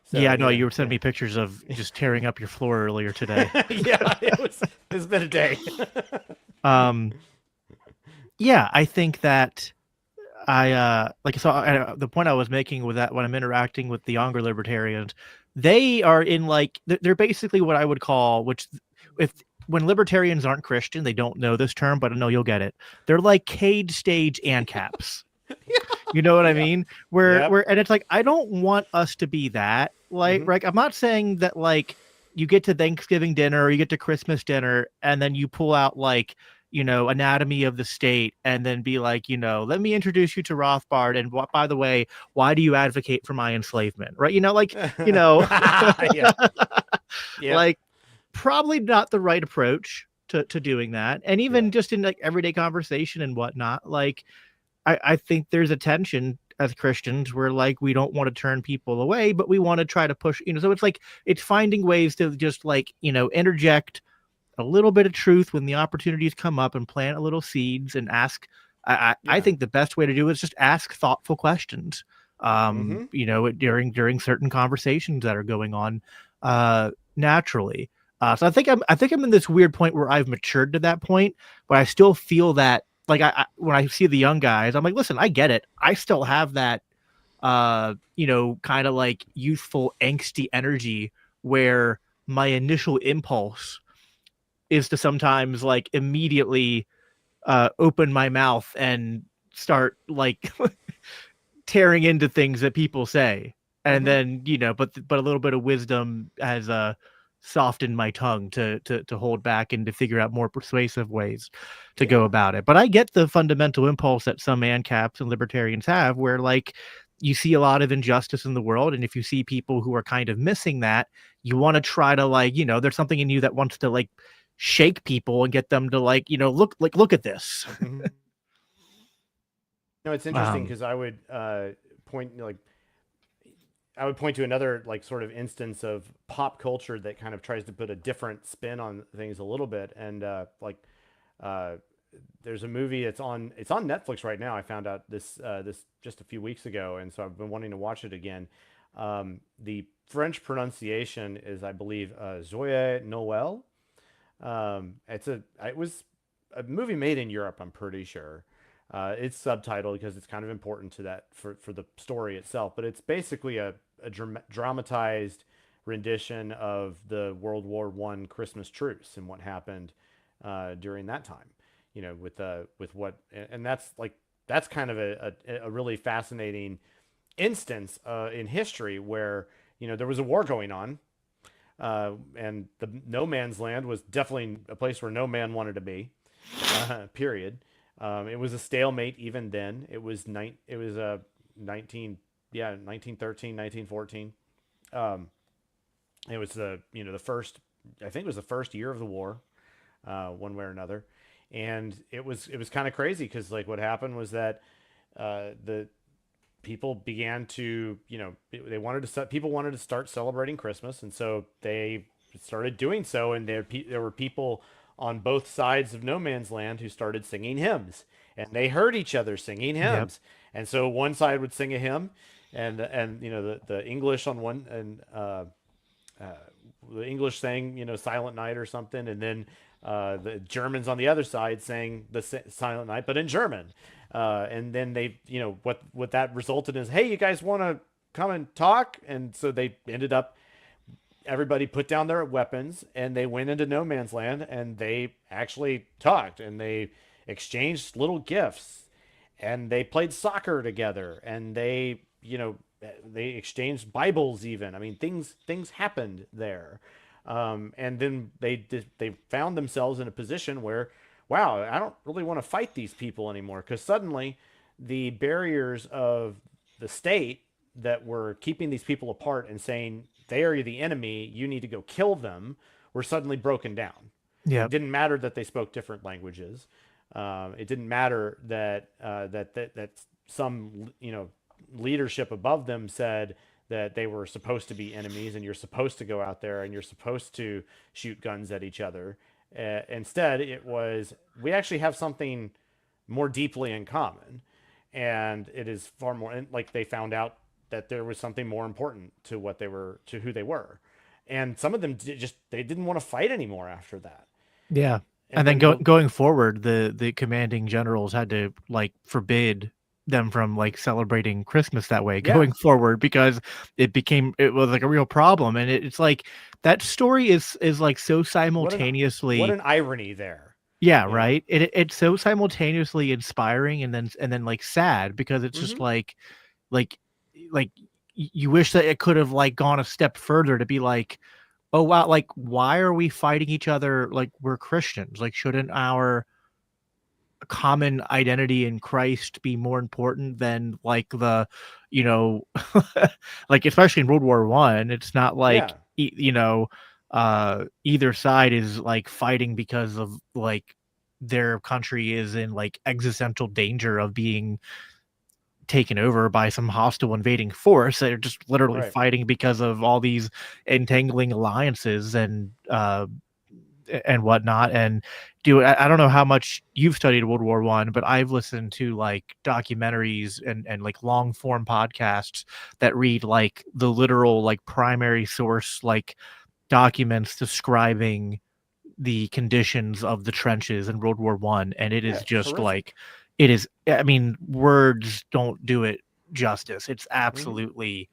So Yeah, I'm no, gonna you were sending me pictures of just tearing up your floor earlier today. yeah, it's been a day. Um, yeah, I think that the point I was making with that when I'm interacting with the younger libertarians, they are in like they're basically what I would call, which if when libertarians aren't Christian, they don't know this term, but I know you'll get it. They're like cage stage ANCAPs. You know what I Yeah. mean? Where Yep. and it's like I don't want us to be that. Hmm. Like I'm not saying that like you get to Thanksgiving dinner or you get to Christmas dinner and then you pull out like, Anatomy of the State and then be like, let me introduce you to Rothbard and by the way, why do you advocate for my enslavement? Right? You know, Yeah. Yep. like probably not the right approach to doing that. And Yeah. even just in like everyday conversation and whatnot, like I think there's a tension as Christians where like we don't want to turn people away, but we want to try to push, so it's like it's finding ways to just like, interject a little bit of truth when the opportunities come up and plant a little seeds and ask. I Yeah. think the best way to do it is just ask thoughtful questions. Hmm. During certain conversations that are going on naturally. So I think I'm in this weird point where I've matured to that point, but I still feel that like when I see the young guys, I'm like, listen, I get it. I still have that kind of like youthful angsty energy where my initial impulse is to sometimes like immediately open my mouth and start like tearing into things that people say, and Hmm. then but a little bit of wisdom has softened my tongue to hold back and to figure out more persuasive ways to go Yeah. about it. But I get the fundamental impulse that some ANCAPs and libertarians have, where like you see a lot of injustice in the world, and if you see people who are kind of missing that, you want to try to like there's something in you that wants to like shake people and get them to like look at this. Hmm. No, it's interesting um because point like I would point to another like sort of instance of pop culture that kind of tries to put a different spin on things a little bit, and uh, there's a movie. It's on Netflix right now. I found out this just a few weeks ago, and so I've been wanting to watch it again. The French pronunciation is, I believe, Zoe Noel. It was a movie made in Europe. I'm pretty sure. It's subtitled because it's kind of important to that for the story itself. But it's basically a dramatized rendition of the World War I Christmas truce and what happened during that time. With what, and that's kind of a really fascinating instance in history where there was a war going on, and the no man's land was definitely a place where no man wanted to be. period. It was a stalemate even then. It was a 19 yeah 1913 1914. Um, it was the first, I think it was the first year of the war, one way or another, and it was kind of crazy because like what happened was that the people began to, they wanted to people wanted to start celebrating Christmas, and so they started doing so, and there were people on both sides of no man's land who started singing hymns, and they heard each other singing Yep. hymns, and so one side would sing a hymn, and the English on one, and the English sang, Silent Night or something, and then the Germans on the other side sang the Silent Night, but in German. And then they, what that resulted is, hey, you guys want to come and talk? And so they ended up, everybody put down their weapons and they went into no man's land and they actually talked and they exchanged little gifts and they played soccer together and they exchanged Bibles even. I mean, things happened there, and then they found themselves in a position where, wow, I don't really want to fight these people anymore because suddenly the barriers of the state that were keeping these people apart and saying they are the enemy, you need to go kill them, were suddenly broken down. It Yep. didn't matter that they spoke different languages. It didn't matter that some leadership above them said that they were supposed to be enemies and you're supposed to go out there and you're supposed to shoot guns at each other. Instead, it was, we actually have something more deeply in common, and it is far more, and like they found out that there was something more important to what they were, to who they were, and some of them they didn't want to fight anymore after that. Yeah. And And then then the going forward, the commanding generals had to like forbid them from like celebrating Christmas that way yeah, going forward because it was like a real problem. And it's like that story is like so what simultaneously, an irony there, yeah, you know. right. It's so simultaneously inspiring and then like sad because it's just Mm-hmm. like like you wish that it could have like gone a step further to be like, oh wow, like why are we fighting each other? Like we're Christians. Like shouldn't our common identity in Christ be more important than like you know, like especially in World War One, it's not like Yeah, either side is like fighting because of like their country is in like existential danger of being taken over by some hostile invading force. They're just literally right. fighting because of all these entangling alliances and whatnot. And I don't know how much you've studied World War One, but I've listened to like documentaries and like long form podcasts that read like the literal like primary source like documents describing the conditions of the trenches in World War One, and it Yeah, is just horrific. like it is. I mean, words don't do it justice. It's Mm-hmm. absolutely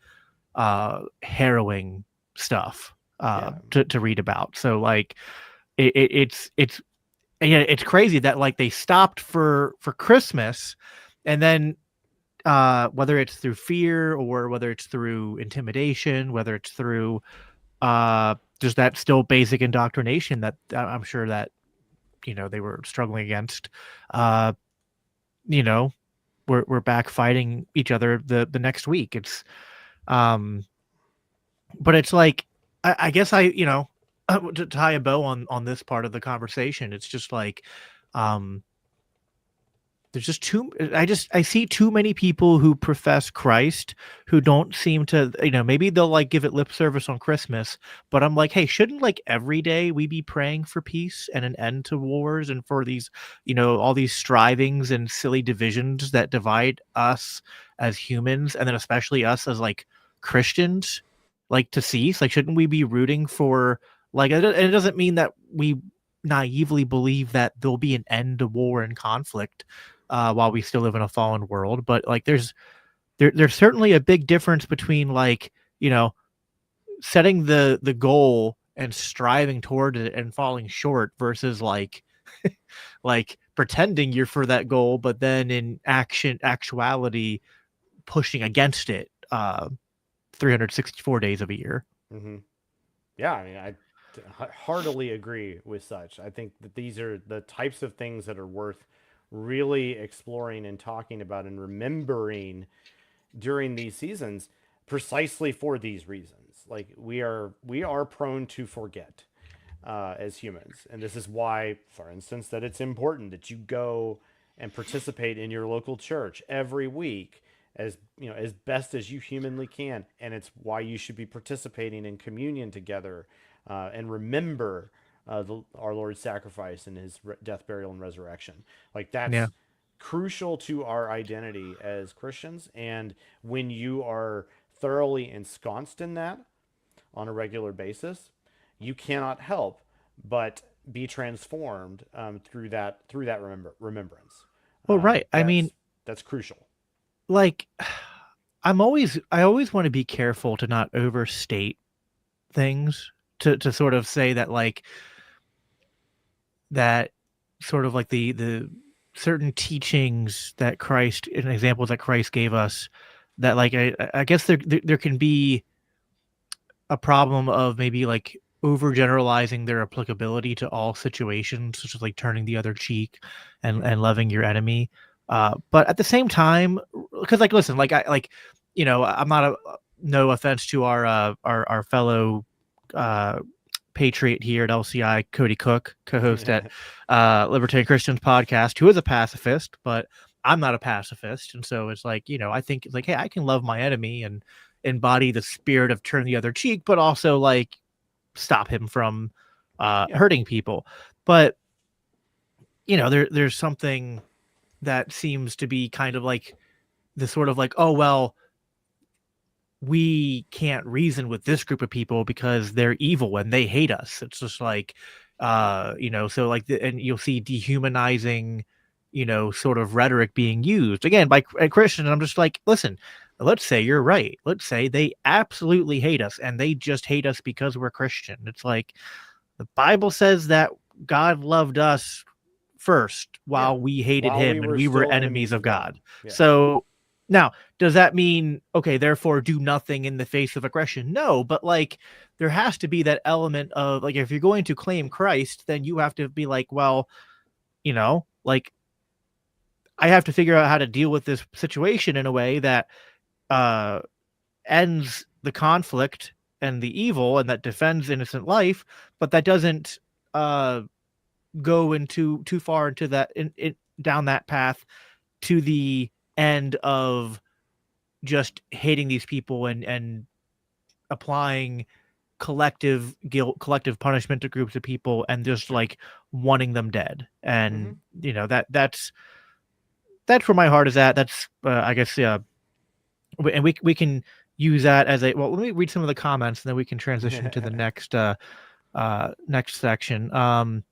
harrowing stuff Yeah. to read about. So like it's yeah, it's crazy that like they stopped for Christmas, and then whether it's through fear or whether it's through intimidation, whether it's through just that still basic indoctrination that I'm sure that they were struggling against. Uh, you know, we're back fighting each other the next week. It's um, but it's like I guess to tie a bow on this part of the conversation, it's just like um there's just too I see too many people who profess Christ who don't seem to, maybe they'll like give it lip service on Christmas, but I'm like, hey, shouldn't like every day we be praying for peace and an end to wars and for these, all these strivings and silly divisions that divide us as humans and then especially us as like Christians, like to cease? Like shouldn't we be rooting for like, and it doesn't mean that we naively believe that there'll be an end to war and conflict while we still live in a fallen world. But like, there's certainly a big difference between like, setting the goal and striving toward it and falling short versus like, like pretending you're for that goal, but then in actuality, pushing against it 364 days of a year. Mm-hmm. Yeah, I mean, heartily agree with such. I think that these are the types of things that are worth really exploring and talking about and remembering during these seasons, precisely for these reasons. Like we are prone to forget as humans, and this is why, for instance, that it's important that you go and participate in your local church every week, as you know, as best as you humanly can. And it's why you should be participating in communion together, and remember our Lord's sacrifice and his death, burial, and resurrection. Like Yeah. that's crucial to our identity as Christians. And when you are thoroughly ensconced in that on a regular basis, you cannot help but be transformed through that remembrance. Well, right. I mean, That's crucial. like I always want to be careful to not overstate things, to sort of say that like that sort of like the certain teachings that Christ and examples that Christ gave us, that like I guess there can be a problem of maybe like overgeneralizing their applicability to all situations, such as like turning the other cheek and loving your enemy. But at the same time, because like listen, like I'm not no offense to our fellow patriot here at LCI, Cody Cook, co-host at Libertarian Christians podcast, who is a pacifist, but I'm not a pacifist, and so it's like I think it's like, hey, I can love my enemy and embody the spirit of turn the other cheek, but also like stop him from hurting people. But there's something that seems to be kind of like the sort of like, oh well, we can't reason with this group of people because they're evil and they hate us. It's just like so like and you'll see dehumanizing sort of rhetoric being used again by Christians. I'm just like, listen, let's say you're right. Let's say they absolutely hate us and they just hate us because we're Christian. It's like the Bible says that God loved us first while we hated him and we were enemies of God. Yeah. So now, does that mean, okay, therefore do nothing in the face of aggression? No, but like there has to be that element of like, if you're going to claim Christ, then you have to be like, well, like I have to figure out how to deal with this situation in a way that ends the conflict and the evil and that defends innocent life, but that doesn't go into too far into that down that path to the end of just hating these people and applying collective guilt, collective punishment to groups of people, and just like wanting them dead. And that's where my heart is at. That's I guess and we can use that as a well. Let me read some of the comments, and then we can transition to the next section.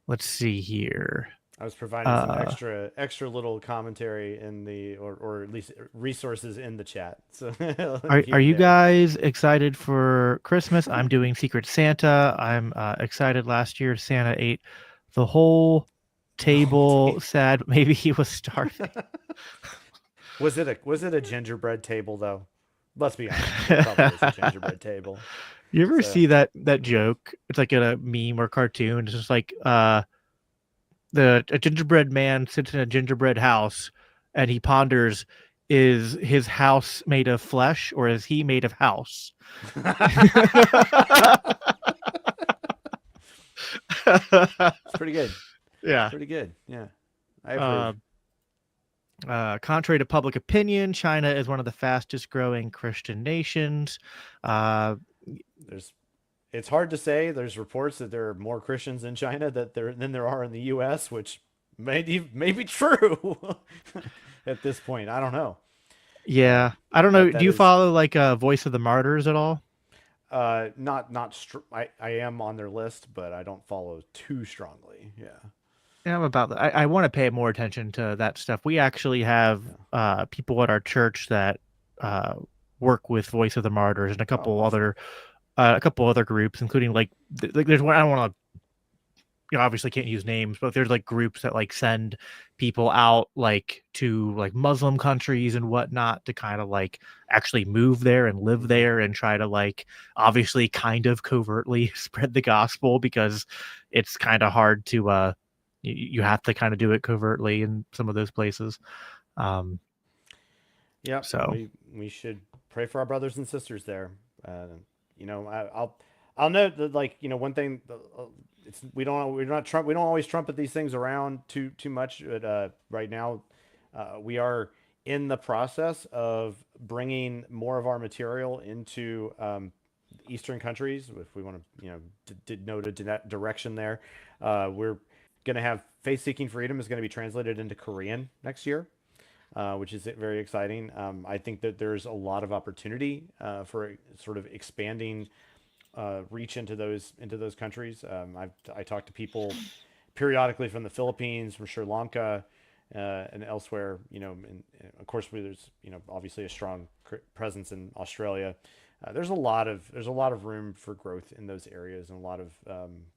Let's see here. I was providing some extra little commentary in the or at least resources in the chat. So are you guys excited for Christmas? I'm doing Secret Santa. I'm excited. Last year Santa ate the whole table. Sad, but maybe he was starving. Was it a gingerbread table though? Let's be honest. It probably was a gingerbread table. You ever see that joke? It's like a meme or cartoon. It's just like a gingerbread man sits in a gingerbread house and he ponders, is his house made of flesh or is he made of house? It's pretty good. Yeah. Pretty good. Yeah. I approve. Contrary to public opinion, China is one of the fastest growing Christian nations. It's hard to say. There's reports that there are more Christians in China than there are in the U.S., which may be true at this point. I don't know. Yeah, I don't know. Do you follow like Voice of the Martyrs at all? I am on their list, but I don't follow too strongly. Yeah. Yeah, I'm about that. I want to pay more attention to that stuff. We actually have people at our church that work with Voice of the Martyrs and a couple other groups, including like there's one. I don't want obviously can't use names, but there's like groups that like send people out like to like Muslim countries and whatnot to kind of like actually move there and live there and try to like obviously kind of covertly spread the gospel, because it's kind of hard to you have to kind of do it covertly in some of those places. Yep. So We should pray for our brothers and sisters there. I'll note that, like, one thing, it's we're not Trump we don't always trumpet these things around too much, but right now we are in the process of bringing more of our material into Eastern countries. If we want to, did note a direction there, we're going to have Faith Seeking Freedom is going to be translated into Korean next year, which is very exciting. I think that there's a lot of opportunity for sort of expanding reach into those countries. I talk to people periodically from the Philippines, from Sri Lanka, and elsewhere. And of course, there's obviously a strong presence in Australia. There's a lot of room for growth in those areas, and a lot of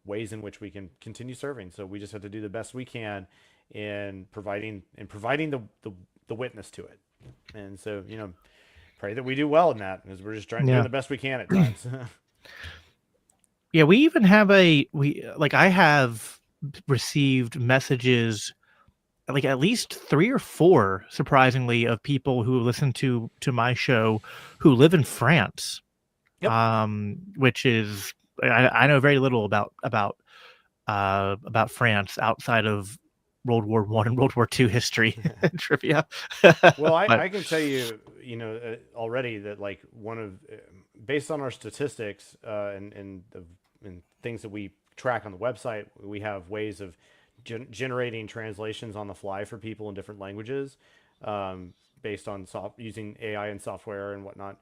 ways in which we can continue serving. So we just have to do the best we can in providing the witness to it. And so, pray that we do well in that, because we're just trying doing the best we can at times. Yeah, we even have I have received messages, like at least 3 or 4, surprisingly, of people who listen to my show who live in France. Yep. Which is, I know very little about France outside of World War I and World War II history trivia. Well, But I can tell you, already that, like, one of based on our statistics and things that we track on the website, we have ways of generating translations on the fly for people in different languages, based on using AI and software and whatnot.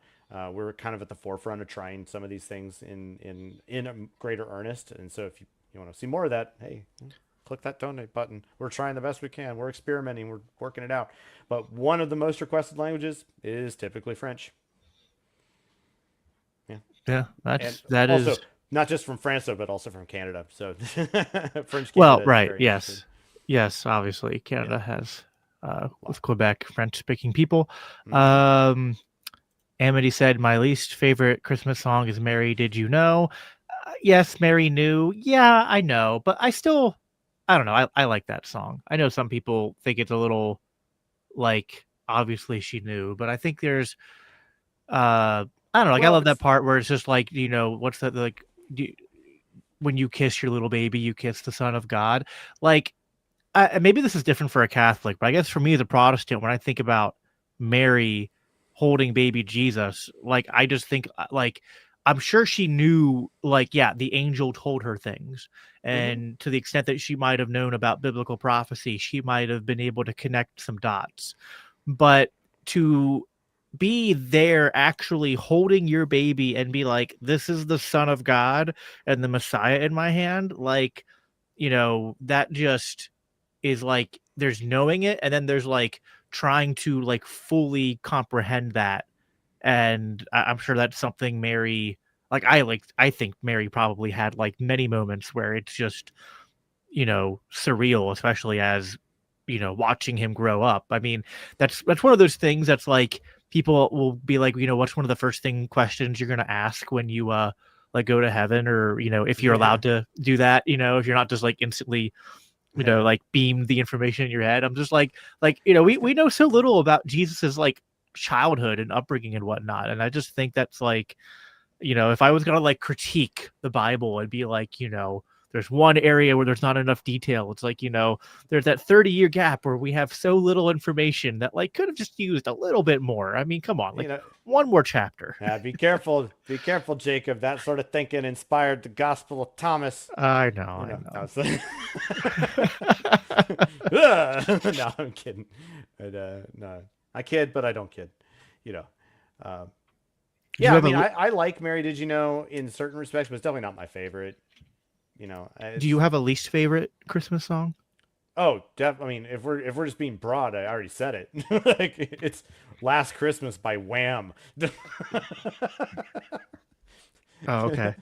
We're kind of at the forefront of trying some of these things in a greater earnest. And so if you want to see more of that, hey, click that donate button. We're trying the best we can. We're experimenting. We're working it out. But one of the most requested languages is typically French. yeah, And that also, is not just from France, though, but also from Canada. So French well, Canada is right, very interested. yes, obviously Canada Yeah. has with Quebec French-speaking people. Mm-hmm. Amity said, my least favorite Christmas song is Mary Did You Know? Yes, Mary Knew. Yeah, I know, but I don't know. I like that song. I know some people think it's a little like, obviously she knew, but I think there's, I don't know. Like, I Well, love that it's part where it's just like, what's that, like, do, when you kiss your little baby, you kiss the Son of God. Like, maybe this is different for a Catholic, but I guess for me as a Protestant, when I think about Mary holding baby Jesus, like, I just think like, I'm sure she knew, like, yeah, the angel told her things, mm-hmm. and to the extent that she might have known about biblical prophecy, she might have been able to connect some dots. But to be there actually holding your baby and be like, this is the Son of God and the Messiah in my hand, like, that just is like, there's knowing it, and then there's like trying to like fully comprehend that. And I'm sure that's something Mary, I think Mary probably had like many moments where it's just, surreal, especially as, watching him grow up. I mean, that's one of those things that's like, people will be like, what's one of the first questions you're going to ask when you like go to heaven, or if you're Yeah. allowed to do that, if you're not just like instantly like beam the information in your head. I'm just like, we know so little about Jesus's like childhood and upbringing and whatnot. And I just think that's like, if I was going to like critique the Bible and be like, there's one area where there's not enough detail. It's like, there's that 30-year gap where we have so little information that like could have just used a little bit more. I mean, come on, like one more chapter. Be careful, Jacob. That sort of thinking inspired the Gospel of Thomas. I know. No, I'm kidding. But, no, I kid, but I don't kid. Yeah, I mean, I like Mary Did You Know in certain respects, but it's definitely not my favorite. Do you have a least favorite Christmas song? Oh, I mean, if we're just being broad, I already said it. Like, it's "Last Christmas" by Wham. Oh, okay.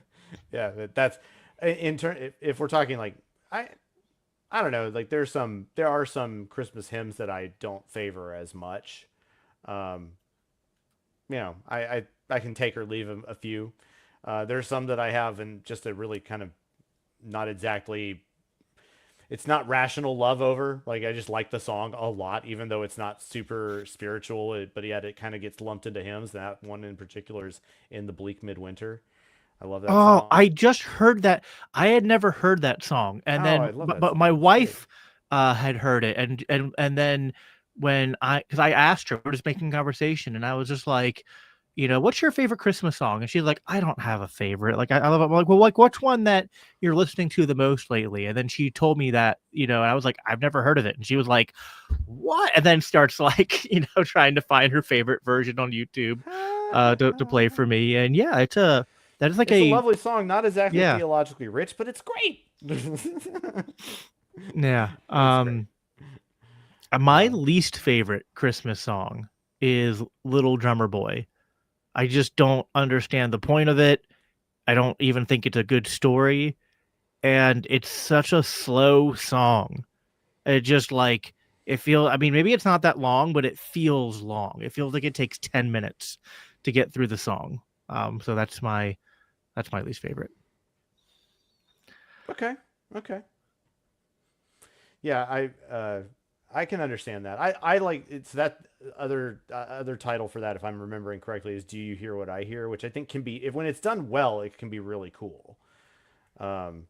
Yeah, that's in turn. If we're talking like, I don't know. Like there are some Christmas hymns that I don't favor as much. Um, I can take or leave a few. There's some that I have and just a really kind of not exactly. It's not rational love over. Like I just like the song a lot, even though it's not super spiritual. But yet it kind of gets lumped into hymns. That one in particular is "In the Bleak Midwinter." I love that Oh, song. I just heard that. I had never heard that song, and Oh, I then love that but song. my It's great. wife had heard it, and then when because I asked her, we're just making conversation, and I was just like, what's your favorite Christmas song? And she's like, I don't have a favorite. Like I love it. I'm like, well, like what's one that you're listening to the most lately? And then she told me that, and I was like, I've never heard of it, and she was like, what? And then starts like, trying to find her favorite version on YouTube to play for me, and yeah, that is like It's a a lovely song, not exactly yeah. theologically rich, but it's great. Yeah. It's great. My Uh, least favorite Christmas song is Little Drummer Boy. I just don't understand the point of it. I don't even think it's a good story. And it's such a slow song. It just like I mean, maybe it's not that long, but it feels long. It feels like it takes 10 minutes to get through the song. So that's my least favorite. okay. Okay. Yeah, I can understand that. I like it's that other title for that, if I'm remembering correctly, is "Do You Hear What I Hear," which I think can be, if when it's done well, it can be really cool. Um,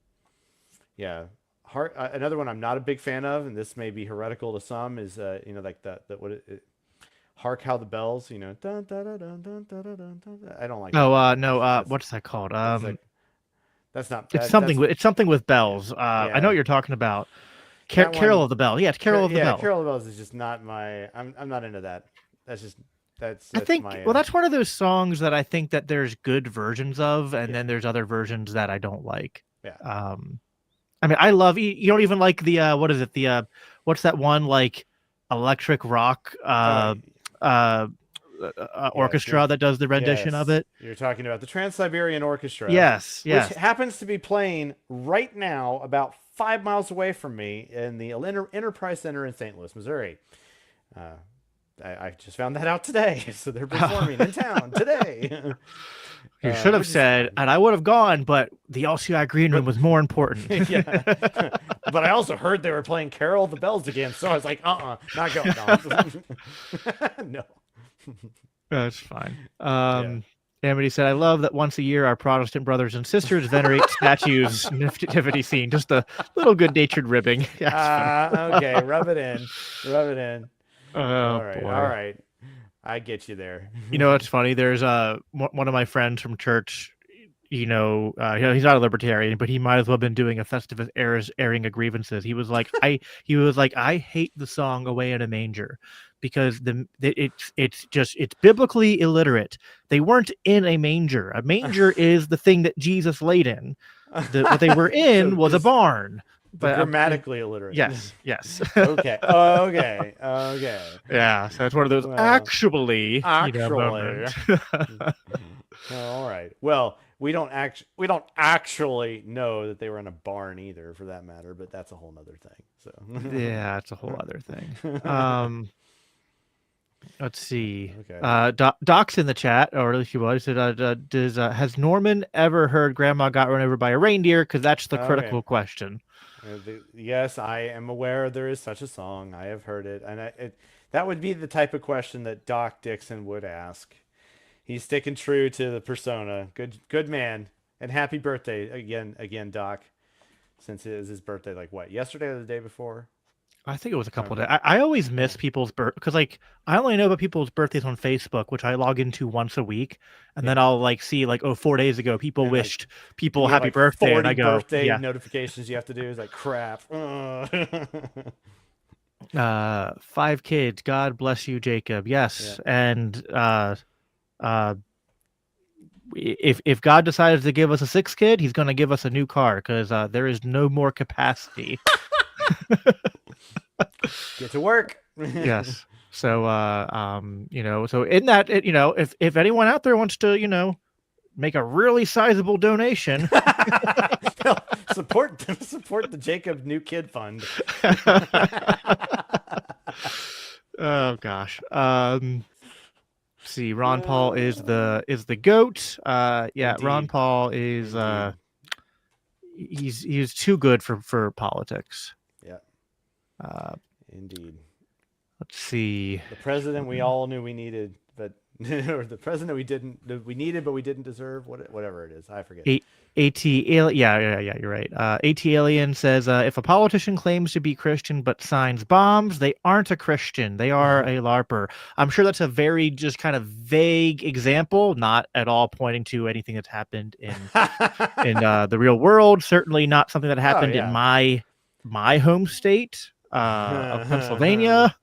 yeah. Another one I'm not a big fan of, and this may be heretical to some, is like the what hark how the bells, dun, dun, dun, dun, dun, dun, dun, dun, dun. I don't like that Oh, one. no, That's what's that called? that's like that's not It's that something that's with yeah bells. I know yeah what you're talking about. that Carol one. of the Bell. Yeah, it's Carol of the Yeah, Bell. Carol of the Bells is just not my. I'm not into that. That's just I that's think, my well, that's one of those songs that I think that there's good versions of, and yeah then there's other versions that I don't like. yeah. Um, I mean, I love you don't even like the what is it? The what's that one like electric rock Oh uh, yes, orchestra that does the rendition of it? you're talking about the Trans-Siberian Orchestra, Yes, which yes. happens to be playing right now about 5 miles away from me in the Enterprise Center in St. Louis, Missouri. Uh, I just found that out today, so they're performing in town today. You should have Which is said, and I would have gone, but the LCI green room but was more important. yeah. But I also heard they were playing Carol of the Bells again, so I was like, not going. No. No. That's fine. Yeah. Amity said, I love that once a year our Protestant brothers and sisters venerate statues nativity scene. Just a little good natured ribbing. Yeah, Okay, rub it in. Rub it in. oh All right. All boy. right. I get you there. What's funny? There's one of my friends from church. He's not a libertarian, but he might as well have been doing a Festivus airing of grievances. He was like, I hate the song "Away in a Manger" because it's biblically illiterate. They weren't in a manger. A manger is the thing that Jesus laid in. What they were in So was a is barn. the But grammatically illiterate. yes. Okay. Okay. Okay. Yeah, so it's one of those Well, actually, actually. moments. All right. Well, we don't actually know that they were in a barn either, for that matter, but that's a whole nother thing. So Yeah, it's a whole other thing. Let's see. Okay. Doc's in the chat, or at least he was. Said, has Norman ever heard Grandma got run over by a reindeer? Because that's the Okay. critical question. Yes, I am aware there is such a song. I have heard it, and that would be the type of question that Doc Dixon would ask. He's sticking true to the persona. Good man, and happy birthday again, Doc. Since it is his birthday, like what, yesterday or the day before? I think it was a couple of days. I always miss people's birth because, like, I only know about people's birthdays on Facebook, which I log into once a week, and then Yeah. I'll like see like, oh, 4 days ago, people And like wished people you have happy like birthday, and 40 I go, birthday yeah. notifications you have to do. It's like crap. 5 kids. God bless you, Jacob. Yes, Yeah. and if God decides to give us a 6th kid, he's going to give us a new car because there is no more capacity. Get to work. Yes. So so in that, if anyone out there wants to, make a really sizable donation. support the Jacob New Kid Fund. Oh gosh. See, Ron Paul is the goat. Yeah, Ron Indeed. Paul is Indeed. he's too good for politics. Yeah. Uh, Indeed. let's see. The president we all knew we needed, but or the president we needed but we didn't deserve. Whatever it is, I forget. Yeah, you're right. AT Alien says if a politician claims to be Christian but signs bombs, they aren't a Christian. They are a LARPer. I'm sure that's a very just kind of vague example, not at all pointing to anything that's happened in the real world. Certainly not something that happened in my home state of Pennsylvania.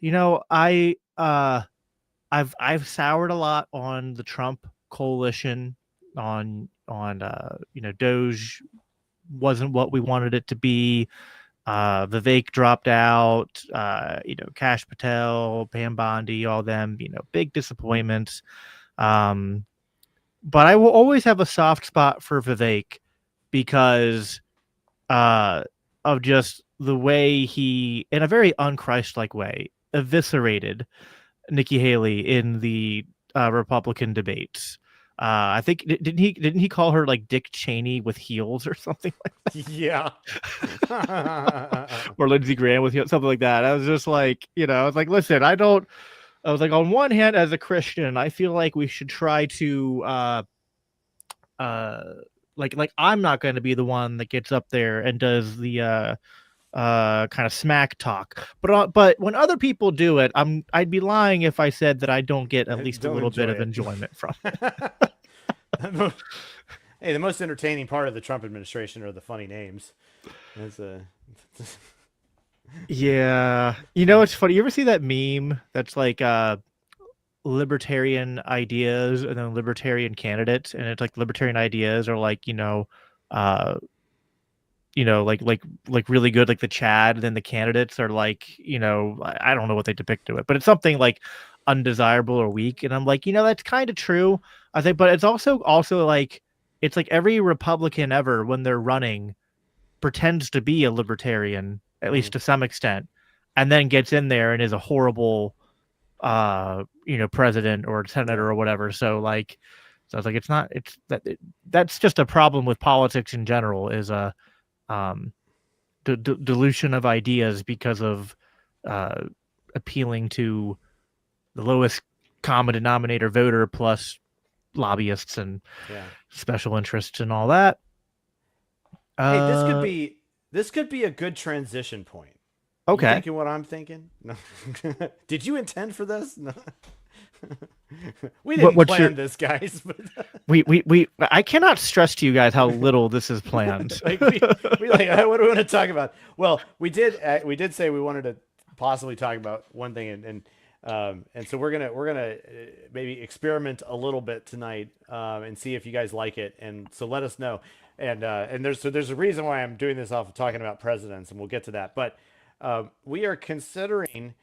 You know, I've soured a lot on the Trump coalition, on Doge wasn't what we wanted it to be. Vivek dropped out. Kash Patel, Pam Bondi, all them, big disappointments. But I will always have a soft spot for Vivek because of just the way he, in a very unchristlike way, eviscerated Nikki Haley in the Republican debates. I think didn't he call her like Dick Cheney with heels or something like that? Yeah. Or Lindsey Graham with heels, something like that. I was just like, I was like, listen, I was like, on one hand, as a Christian, I feel like we should try to like I'm not going to be the one that gets up there and does the kind of smack talk, but when other people do it, I'd be lying if I said that I don't get at least a little bit of enjoyment from it. Hey, the most entertaining part of the Trump administration are the funny names. That's yeah, it's funny. You ever see that meme that's like libertarian ideas and then libertarian candidates, and it's like libertarian ideas are like like really good, like the Chad, and then the candidates are like, I don't know what they depict to it, but it's something like undesirable or weak. And I'm like, that's kind of true, I think, but it's also like, it's like every Republican ever, when they're running, pretends to be a libertarian, at least to some extent, and then gets in there and is a horrible, president or senator or whatever. So I was like, that's just a problem with politics in general, is dilution of ideas because of appealing to the lowest common denominator voter plus lobbyists and special interests and all that. Hey, this could be a good transition point. Okay. You thinking what I'm thinking? No. Did you intend for this? No. We didn't plan this, guys. But we I cannot stress to you guys how little this is planned. we what do we want to talk about? Well, we did say we wanted to possibly talk about one thing, and so we're gonna maybe experiment a little bit tonight and see if you guys like it, and so let us know. And there's a reason why I'm doing this off of talking about presidents, and we'll get to that. But we are considering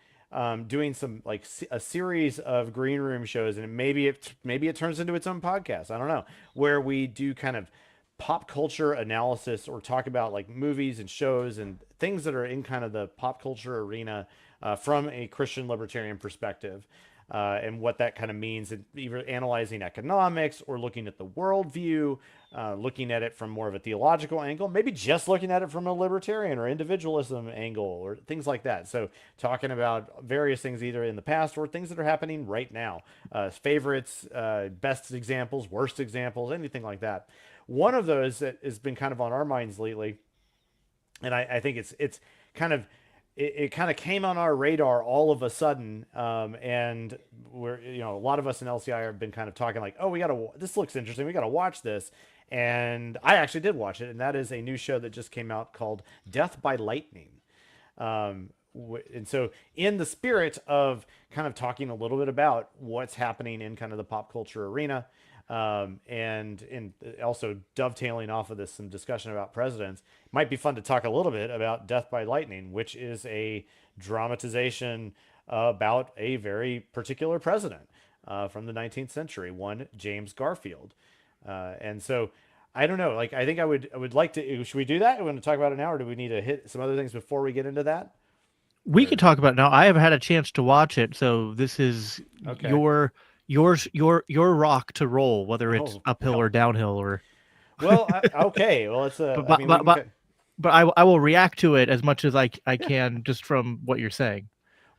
doing some like a series of green room shows, and maybe it turns into its own podcast. I don't know, where we do kind of pop culture analysis or talk about like movies and shows and things that are in kind of the pop culture arena from a Christian libertarian perspective. And what that kind of means, and either analyzing economics or looking at the worldview, looking at it from more of a theological angle, maybe just looking at it from a libertarian or individualism angle or things like that. So talking about various things either in the past or things that are happening right now, favorites, best examples, worst examples, anything like that. One of those that has been kind of on our minds lately, and I think it's kind of, it kind of came on our radar all of a sudden. And we're, a lot of us in LCI have been kind of talking like, oh, this looks interesting. We got to watch this. And I actually did watch it. And that is a new show that just came out called Death by Lightning. And so in the spirit of kind of talking a little bit about what's happening in kind of the pop culture arena, and also dovetailing off of this, some discussion about presidents, might be fun to talk a little bit about Death by Lightning, which is a dramatization about a very particular president. from the 19th century, one James Garfield. And so I don't know. Like, I think I would like to. Should we do that? We want to talk about it now, or do we need to hit some other things before we get into that? We could Or talk about it now. I have had a chance to watch it, so this is okay. your rock to roll, whether it's Oh uphill or well. downhill or. Well, okay. Well, it's a. But I but mean, we but can. but, but I will react to it as much as I can just from what you're saying.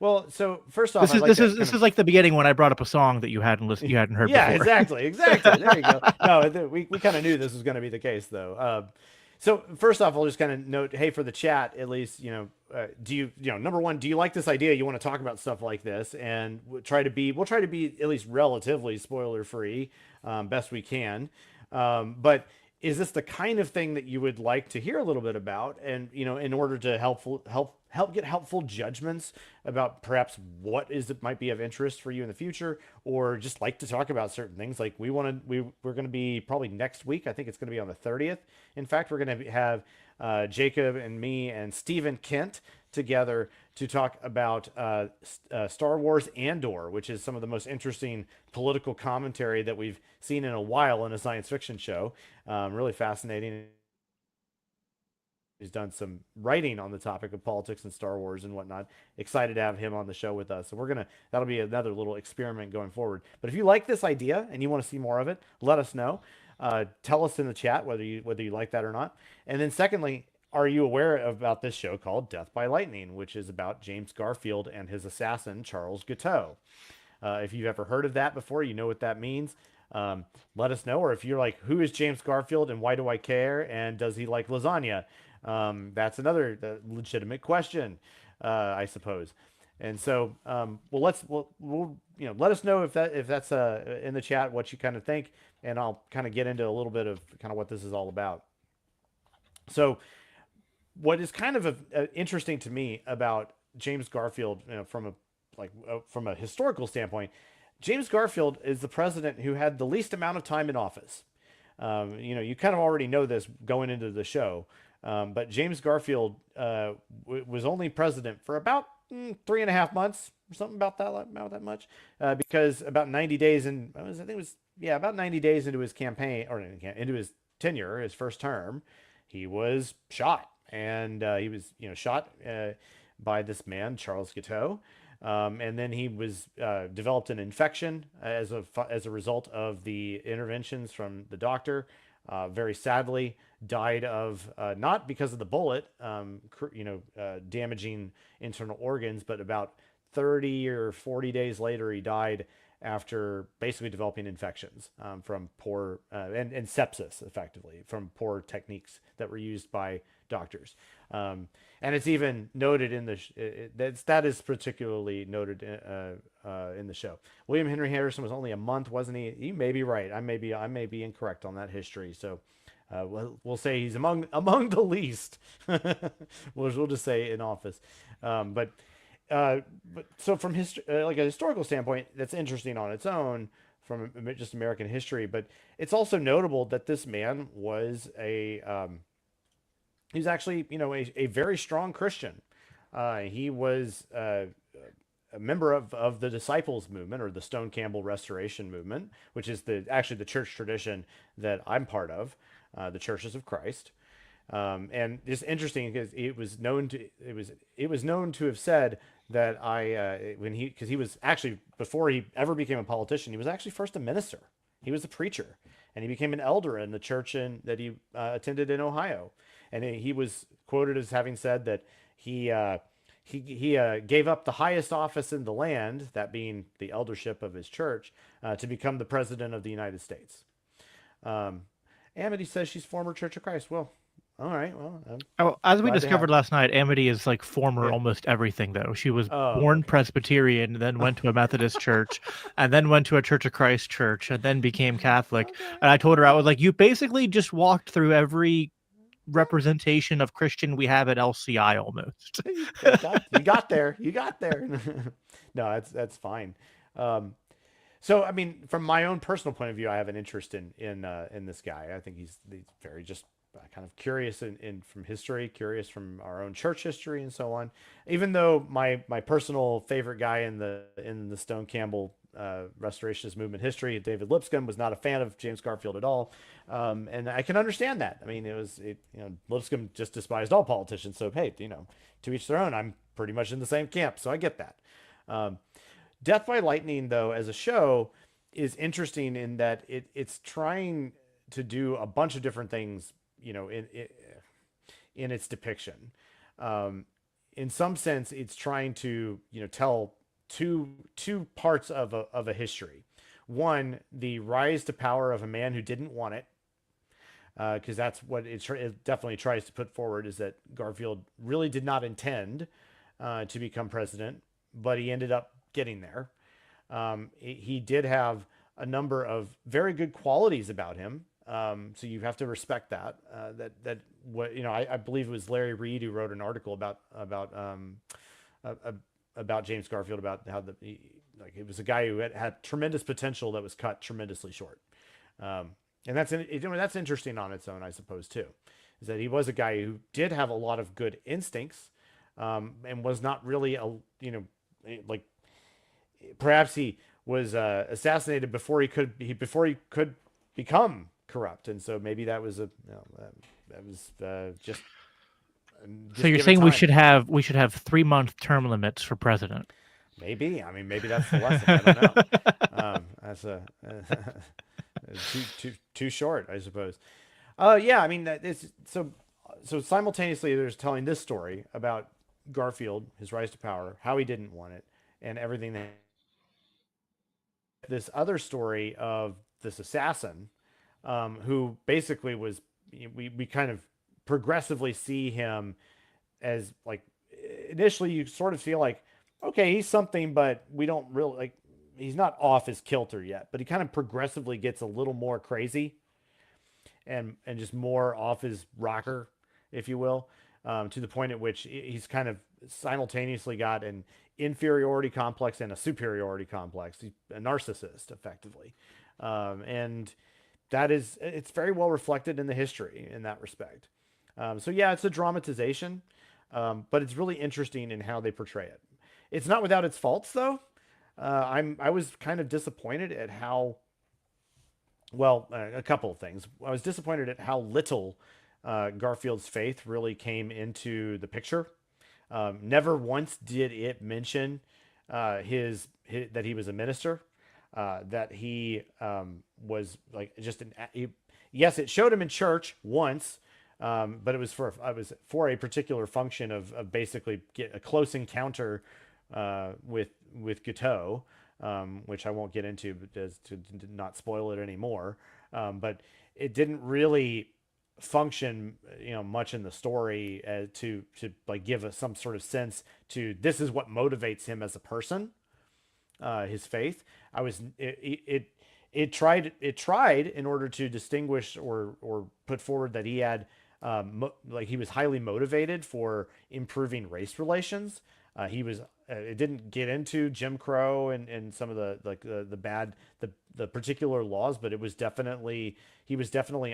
Well, so first off, This I'd is like this to is kind this of. is like the beginning when I brought up a song that you hadn't heard Yeah, before. exactly, exactly. There you go. No, we kind of knew this was going to be the case, though. So first off, I'll just kind of note, hey, for the chat, at least, do you number one, do you like this idea? You want to talk about stuff like this, and we'll try to be at least relatively spoiler free, best we can. But is this the kind of thing that you would like to hear a little bit about, and in order to help get helpful judgments about perhaps what is it might be of interest for you in the future, or just like to talk about certain things? Like we're going to be probably next week. I think it's going to be on the 30th. In fact, we're going to have Jacob and me and Stephen Kent together to talk about Star Wars Andor, which is some of the most interesting political commentary that we've seen in a while in a science fiction show. Really fascinating. He's done some writing on the topic of politics and Star Wars and whatnot. Excited to have him on the show with us. So that'll be another little experiment going forward. But if you like this idea and you want to see more of it, let us know. Tell us in the chat whether you like that or not. And then secondly, are you aware about this show called Death by Lightning, which is about James Garfield and his assassin, Charles Guiteau? If you've ever heard of that before, you know what that means. Let us know. Or if you're like, who is James Garfield and why do I care? And does he like lasagna? That's another legitimate question, I suppose. And so, we'll let us know if that's in the chat what you kind of think, and I'll kind of get into a little bit of kind of what this is all about. So, what is kind of interesting to me about James Garfield, from a historical standpoint, James Garfield is the president who had the least amount of time in office. You kind of already know this going into the show. But James Garfield was only president for about 3.5 months or something about that much, because about 90 days about 90 days into his campaign, or into his tenure, his first term, he was shot, and he was shot by this man Charles Guiteau. And then he was developed an infection as a result of the interventions from the doctor. Very sadly, died of not because of the bullet, damaging internal organs, but about 30 or 40 days later, he died after basically developing infections from poor and sepsis, effectively, from poor techniques that were used by doctors. And it's even noted in that is particularly noted in the show. William Henry Harrison was only a month, wasn't he? You may be right. I may be incorrect on that history. So we'll say he's among the least. we'll just say in office. But so from like a historical standpoint, that's interesting on its own from just American history. But it's also notable that this man was he's actually, a very strong Christian. He was a member of the Disciples movement, or the Stone Campbell Restoration movement, which is actually the church tradition that I'm part of, the Churches of Christ. And it's interesting because it was known to have said that because he was actually, before he ever became a politician, he was actually first a minister. He was a preacher, and he became an elder in the church that he attended in Ohio. And he was quoted as having said that he gave up the highest office in the land, that being the eldership of his church, to become the president of the United States. Amity says she's former Church of Christ. Well, all right. Well, As we glad to have- discovered last night, Amity is like former Yeah. almost everything, though. She was Oh, born okay. Presbyterian, then went to a Methodist church, and then went to a Church of Christ church, and then became Catholic. Okay. And I told her, I was like, you basically just walked through every representation of Christian we have at LCI almost. You got there. You got there. No, that's fine. So, I mean, from my own personal point of view, I have an interest in this guy. I think he's very just kind of curious from history, curious from our own church history and so on. Even though my personal favorite guy in the Stone Campbell restorationist movement history. David Lipscomb was not a fan of James Garfield at all, and I can understand that. I mean, Lipscomb just despised all politicians. So hey, to each their own. I'm pretty much in the same camp, so I get that. Death by Lightning, though, as a show, is interesting in that it's trying to do a bunch of different things, in its depiction. In some sense, it's trying to tell two parts of a history. One, the rise to power of a man who didn't want it, because that's what it definitely tries to put forward, is that Garfield really did not intend to become president, but he ended up getting there. He did have a number of very good qualities about him. So you have to respect that. I believe it was Larry Reed who wrote an article about James Garfield, about how it was a guy who had tremendous potential that was cut tremendously short. And that's interesting on its own, I suppose, too, is that he was a guy who did have a lot of good instincts, and was not really perhaps he was assassinated before he could become corrupt, and so maybe that was just. So you're saying time. we should have 3-month term limits for president? Maybe. I mean, maybe that's the lesson. I don't know. That's too short, I suppose. Yeah. I mean, it's so simultaneously there's telling this story about Garfield, his rise to power, how he didn't want it, and everything that. This other story of this assassin, who basically was, we kind of progressively see him as initially you sort of feel like, okay, he's something, but we don't really he's not off his kilter yet, but he kind of progressively gets a little more crazy and just more off his rocker, if you will, to the point at which he's kind of simultaneously got an inferiority complex and a superiority complex. He's a narcissist, effectively. And it's very well reflected in the history in that respect. So yeah, it's a dramatization, but it's really interesting in how they portray it. It's not without its faults, though. I was kind of disappointed at how, a couple of things. I was disappointed at how little Garfield's faith really came into the picture. Never once did it mention that he was a minister, that he was yes, it showed him in church once, but it was for a particular function of basically get a close encounter with Guiteau, which I won't get into to not spoil it anymore. But it didn't really function much in the story to give us some sort of sense to this is what motivates him as a person, his faith. It tried in order to distinguish or put forward that he had he was highly motivated for improving race relations. It didn't get into Jim Crow and some of the bad the particular laws, but he was definitely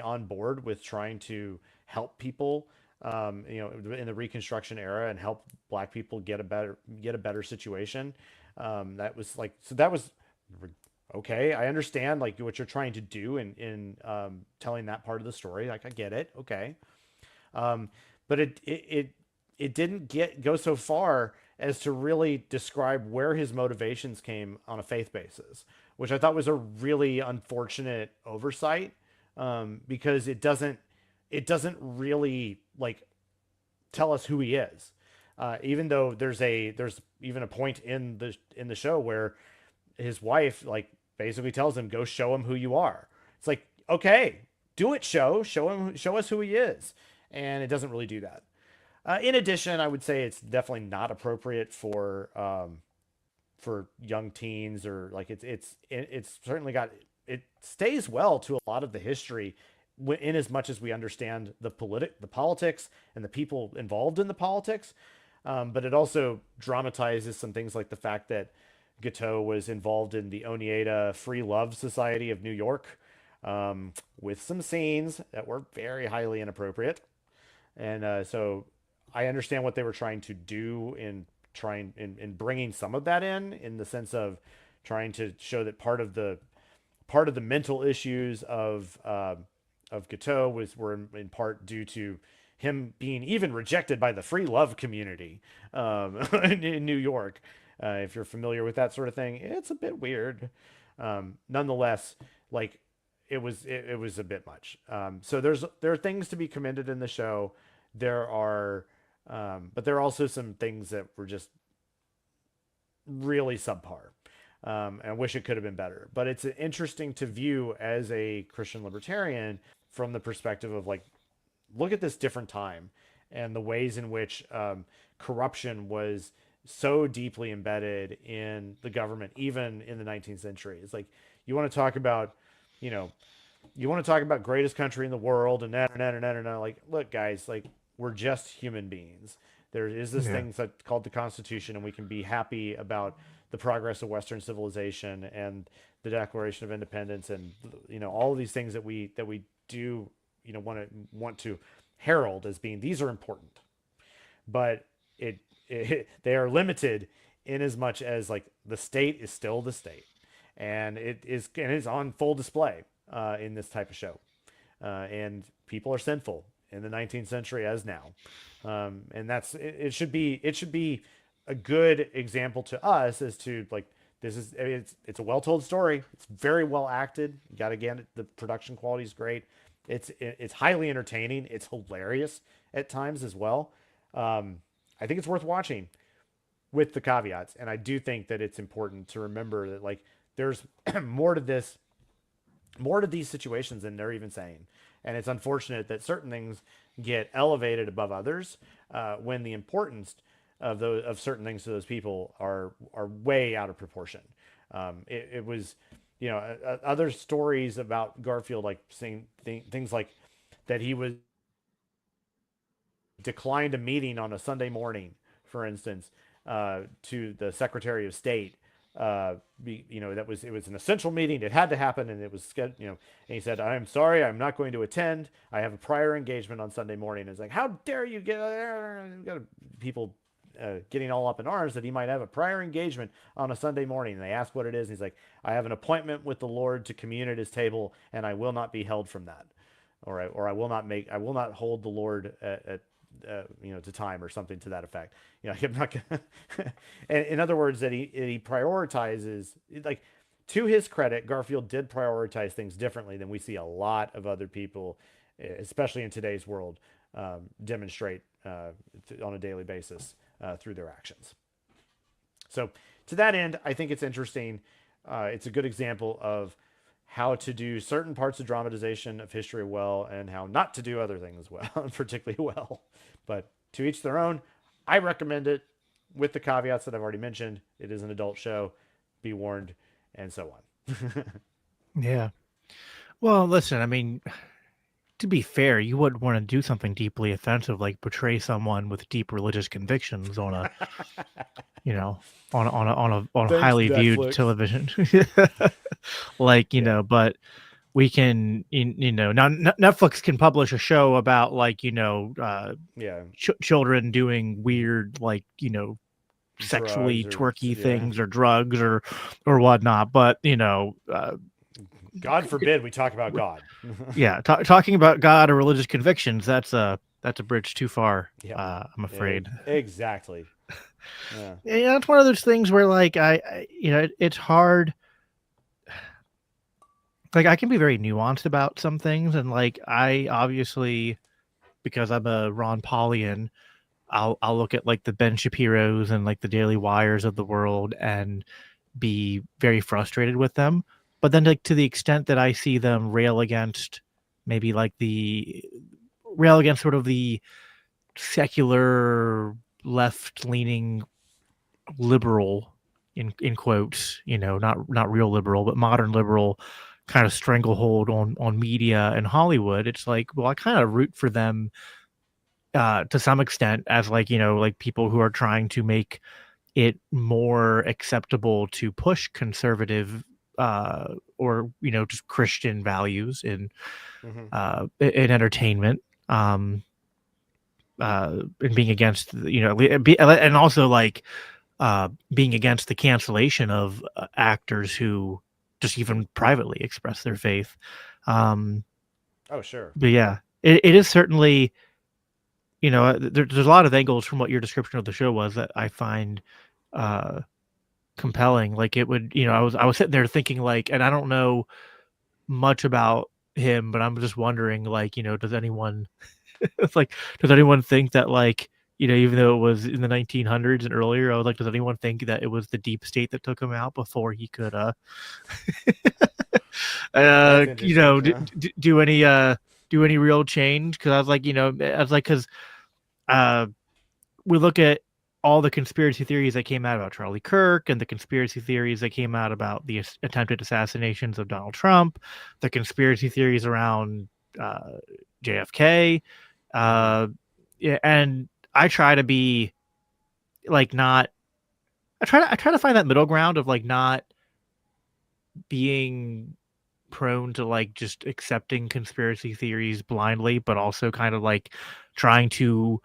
on board with trying to help people in the Reconstruction era and help Black people get a better situation. That was okay. I understand what you're trying to do in telling that part of the story. I get it. Okay. But it didn't go so far as to really describe where his motivations came on a faith basis, which I thought was a really unfortunate oversight, because it doesn't really tell us who he is, even though there's even a point in the show where his wife basically tells him, go show him who you are. It's okay, do it, show us who he is, and it doesn't really do that. In addition, I would say it's definitely not appropriate for young teens, or it's certainly it stays well to a lot of the history in as much as we understand the politics and the people involved in the politics. But it also dramatizes some things like the fact that Guiteau was involved in the Oneida Free Love Society of New York, with some scenes that were very highly inappropriate. And so I understand what they were trying to do in bringing some of that in the sense of trying to show that part of the mental issues of Gateau were in part due to him being even rejected by the free love community in New York. If you're familiar with that sort of thing, it's a bit weird. Nonetheless, like it was a bit much. So there are things to be commended in the show. There are, but there are also some things that were just really subpar. And I wish it could have been better. But it's interesting to view as a Christian libertarian from the perspective of like, look at this different time and the ways in which corruption was so deeply embedded in the government, even in the 19th century. It's like, you want to talk about, you know, you want to talk about greatest country in the world and that. Like, look, guys, like, we're just human beings. There is this thing that's called the Constitution, and we can be happy about the progress of Western civilization and the Declaration of Independence, and all of these things that we do want to herald as being, these are important, but they are limited in as much as like the state is still the state, and it is on full display in this type of show, and people are sinful in the 19th century as now, and it should be a good example to us as to like, it's a well told story. It's very well acted. You got, again, the production quality is great. It's highly entertaining. It's hilarious at times as well. I think it's worth watching with the caveats, and I do think that it's important to remember that like there's more to these situations than they're even saying, and it's unfortunate that certain things get elevated above others when the importance of certain things to those people are way out of proportion. It was, other stories about Garfield, like saying things like that he was declined a meeting on a Sunday morning, for instance, to the Secretary of State. It was an essential meeting. It had to happen, and it was scheduled. And he said, "I'm sorry, I'm not going to attend. I have a prior engagement on Sunday morning." And it's like, how dare you get there? Got people getting all up in arms that he might have a prior engagement on a Sunday morning. And they ask what it is. And he's like, "I have an appointment with the Lord to commune at his table, and I will not be held from that, or I will not hold the Lord at to time," or something to that effect. I'm not gonna. And in other words, that he prioritizes, like, to his credit, Garfield did prioritize things differently than we see a lot of other people, especially in today's world, demonstrate on a daily basis through their actions. So to that end, I think it's interesting. It's a good example of how to do certain parts of dramatization of history well and how not to do other things well, particularly well. But to each their own. I recommend it with the caveats that I've already mentioned. It is an adult show. Be warned, and so on. Yeah. Well, listen, I mean, to be fair, you wouldn't want to do something deeply offensive like portray someone with deep religious convictions on a, on a Thanks, highly viewed Netflix. television. Like, but we can, now Netflix can publish a show about like, children doing weird, like, sexually twerky things or drugs or whatnot. But, God forbid we talk about God. Yeah. Talking about God or religious convictions, that's a bridge too far. Yeah. I'm afraid. Exactly. Yeah. It's one of those things where like, it's hard. Like, I can be very nuanced about some things, and like I obviously, because I'm a Ron Paulian, I'll look at like the Ben Shapiros and like the Daily Wires of the world and be very frustrated with them. But then, like, to the extent that I see them rail against sort of the secular left-leaning liberal in quotes, not real liberal, but modern liberal kind of stranglehold on media and Hollywood, it's like, well, I kind of root for them to some extent as like, like people who are trying to make it more acceptable to push conservative or just Christian values in entertainment, and being against and also like being against the cancellation of actors who just even privately express their faith. Oh, sure. But yeah, it is certainly, there's a lot of angles from what your description of the show was that I find uh, compelling. Like it would, I was sitting there thinking like, and I don't know much about him, but I'm just wondering like, does anyone it's like, does anyone think that like, even though it was in the 1900s and earlier, I was like, does anyone think that it was the deep state that took him out before he could, That's interesting. do any, real change? Because I was like, because uh, we look at all the conspiracy theories that came out about Charlie Kirk and the conspiracy theories that came out about the attempted assassinations of Donald Trump, the conspiracy theories around JFK. Yeah, and I try to be like not. I try to find that middle ground of like not being prone to like just accepting conspiracy theories blindly, but also kind of like trying to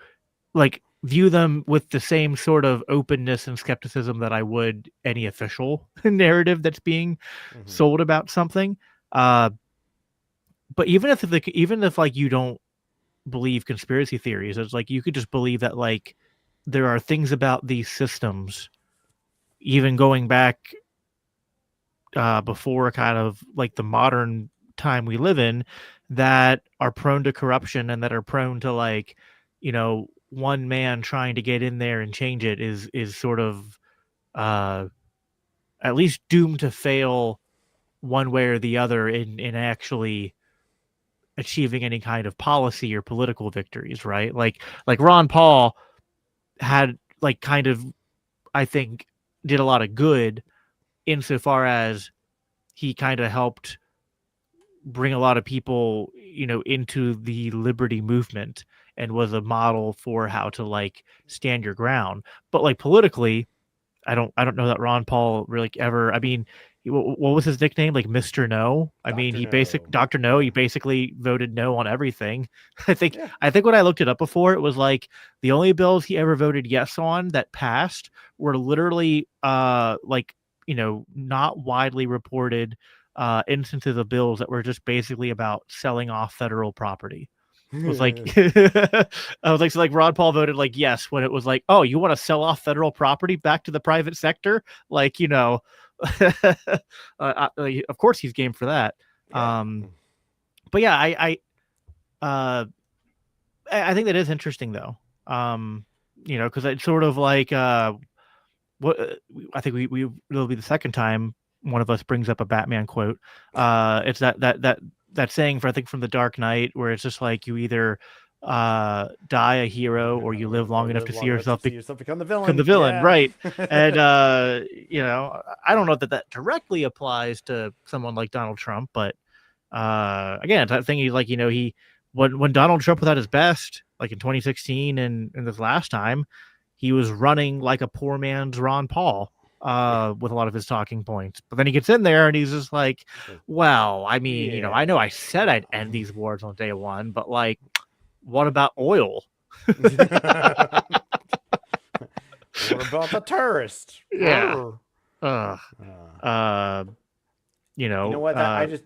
like view them with the same sort of openness and skepticism that I would any official narrative that's being sold about something. Uh, but even if like you don't believe conspiracy theories, it's like you could just believe that like there are things about these systems, even going back before kind of like the modern time we live in, that are prone to corruption and that are prone to like, one man trying to get in there and change it is sort of uh, at least doomed to fail one way or the other in actually achieving any kind of policy or political victories, right? Like Ron Paul had like kind of, I think, did a lot of good insofar as he kind of helped bring a lot of people, into the liberty movement and was a model for how to like stand your ground. But like politically, I don't know that Ron Paul really ever. I mean, what was his nickname? Like Mr. No. I mean, Dr. No. Dr. No. Yeah. He basically voted no on everything. I think Yeah. I think when I looked it up before, it was like the only bills he ever voted yes on that passed were literally like not widely reported instances of bills that were just basically about selling off federal property. It was like I was like, so like Ron Paul voted like yes when it was like, oh, you want to sell off federal property back to the private sector, like of course he's game for that. Yeah. But yeah, uh I think that is interesting though. Because it's sort of like what I think we it'll be the second time one of us brings up a Batman quote. It's that saying for I think from The Dark Knight where it's just like you either die a hero or you live long Or enough live to see long enough to yourself see yourself become the become villain. the villain, Yeah. right? And I don't know that directly applies to someone like Donald Trump, but again, that thing he's like, he when Donald Trump was at his best, like in 2016 and this last time, he was running like a poor man's Ron Paul Yeah. with a lot of his talking points. But then he gets in there and he's just like, well, I mean, I know I said I'd end these wars on day one, but like, what about oil? What about the terrorists? Yeah. Arr. You You know what? I know, just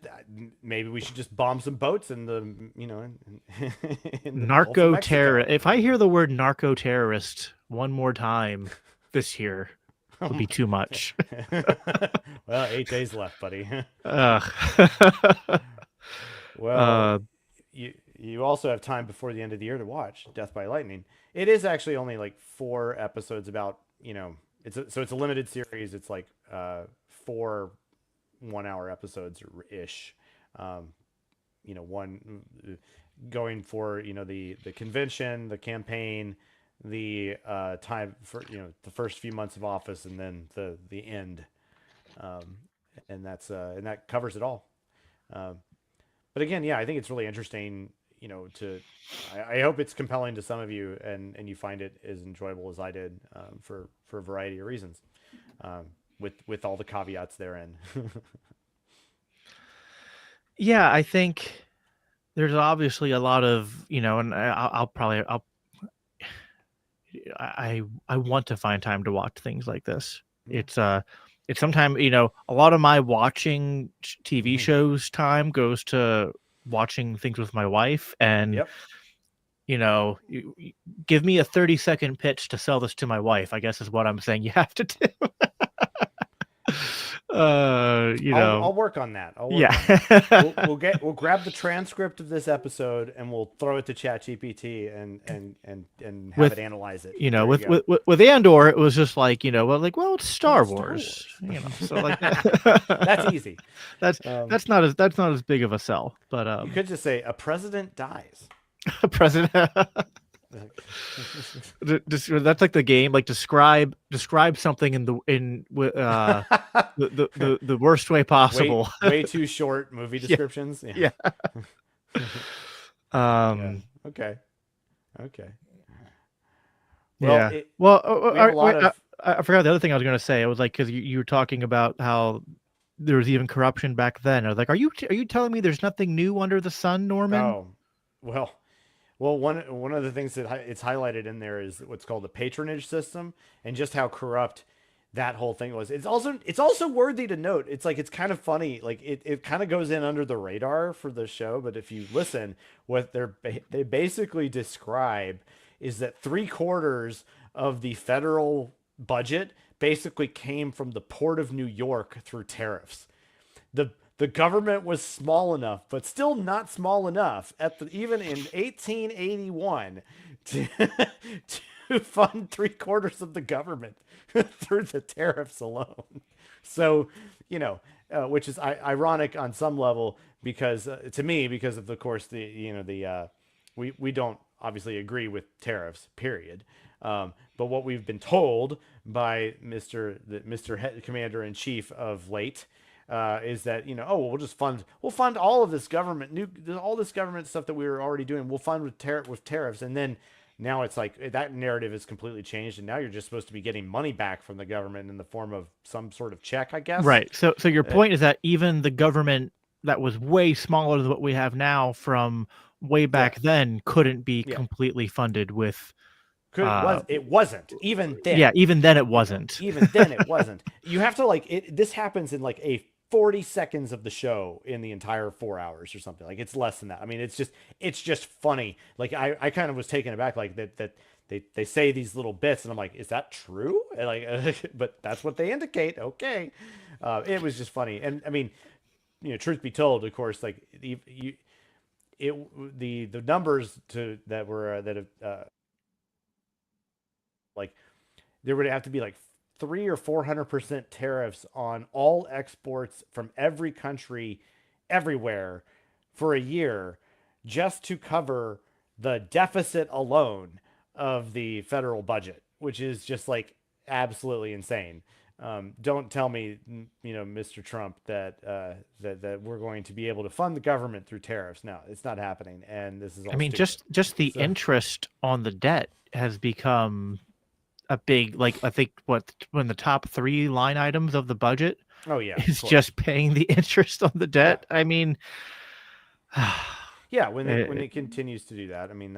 maybe we should just bomb some boats in the in the Gulf of narco Mexico. terrorist. If I hear the word narco terrorist one more time this year, would be too much. Well, 8 days left, buddy. Ugh. Well, you also have time before the end of the year to watch Death by Lightning. It is actually only like 4 episodes about, it's a limited series. It's like 4 1-hour episodes ish. One going for, the convention, the campaign, the time for, the first few months of office and then the end. And that covers it all. But again, yeah, I think it's really interesting, I hope it's compelling to some of you and you find it as enjoyable as I did, for a variety of reasons, with all the caveats therein. Yeah, I think there's obviously a lot of, and I want to find time to watch things like this. Yeah. It's sometimes, a lot of my watching TV shows time goes to watching things with my wife, and Yep. you give me a 30-second pitch to sell this to my wife, I guess is what I'm saying you have to do. I'll work on that. Yeah. We'll grab the transcript of this episode and we'll throw it to ChatGPT and have it analyze it. With Andor, it was just like, well, it's Star Wars, so like that's easy. That's not as big of a sell, but you could just say a president dies. A president. That's like the game. Like describe something in the worst way possible. Way too short movie descriptions. Yeah. Okay. Well, I forgot the other thing I was going to say. It was like, because you were talking about how there was even corruption back then. I was like, are you telling me there's nothing new under the sun, Norman? Oh, well, one of the things that it's highlighted in there is what's called the patronage system, and just how corrupt that whole thing was. It's also worthy to note. It's like, it's kind of funny. Like it kind of goes in under the radar for the show, but if you listen, what they basically describe is that 3/4 of the federal budget basically came from the port of New York through tariffs. The government was small enough, but still not small enough even in 1881 to fund 3/4 of the government through the tariffs alone. So, which is ironic on some level, because to me, because of course we don't obviously agree with tariffs, period. But what we've been told by Mr. Commander-in-Chief of late is that we'll fund all of this all this government stuff that we were already doing. We'll fund with tariffs, and then now it's like that narrative is completely changed, and now you're just supposed to be getting money back from the government in the form of some sort of check, I guess. Right. So your point is that even the government that was way smaller than what we have now from way back then couldn't be completely funded with. It wasn't even then. Yeah, even then it wasn't. Even then it wasn't. You have to this happens in like a 40 seconds of the show in the entire 4 hours or something. Like, it's less than that. I mean, it's just funny. Like, I kind of was taken aback, like that they say these little bits, and I'm like, is that true? And like, but that's what they indicate. Okay. It was just funny. And I mean, truth be told, of course, like the numbers like there would have to be like 300 or 400% tariffs on all exports from every country, everywhere, for a year, just to cover the deficit alone of the federal budget, which is just like absolutely insane. Don't tell me, Mr. Trump, that we're going to be able to fund the government through tariffs. No, it's not happening, and this is all. I mean, stupid. just the interest on the debt has become a big, like, I think one of the top 3 line items of the budget. Oh yeah, is just paying the interest on the debt. Yeah. I mean, yeah, when it continues to do that, I mean,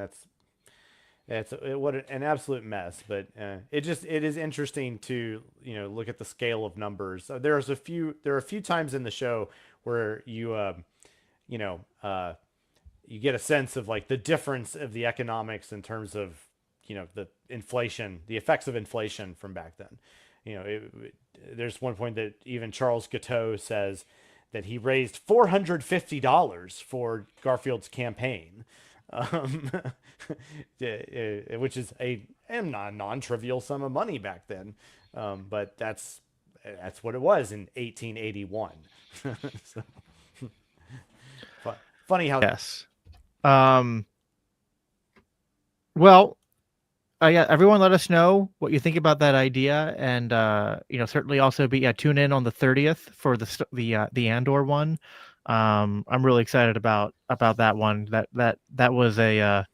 what an absolute mess. But it is interesting to look at the scale of numbers. There are a few times in the show where you get a sense of like the difference of the economics in terms of the inflation, the effects of inflation from back then. There's one point that even Charles Guiteau says that he raised $450 for Garfield's campaign, which is a non-trivial sum of money back then. But that's what it was in 1881. So, funny how. Yes. Well, yeah, everyone let us know what you think about that idea, and certainly also tune in on the 30th for the Andor one. I'm really excited about that one. That was a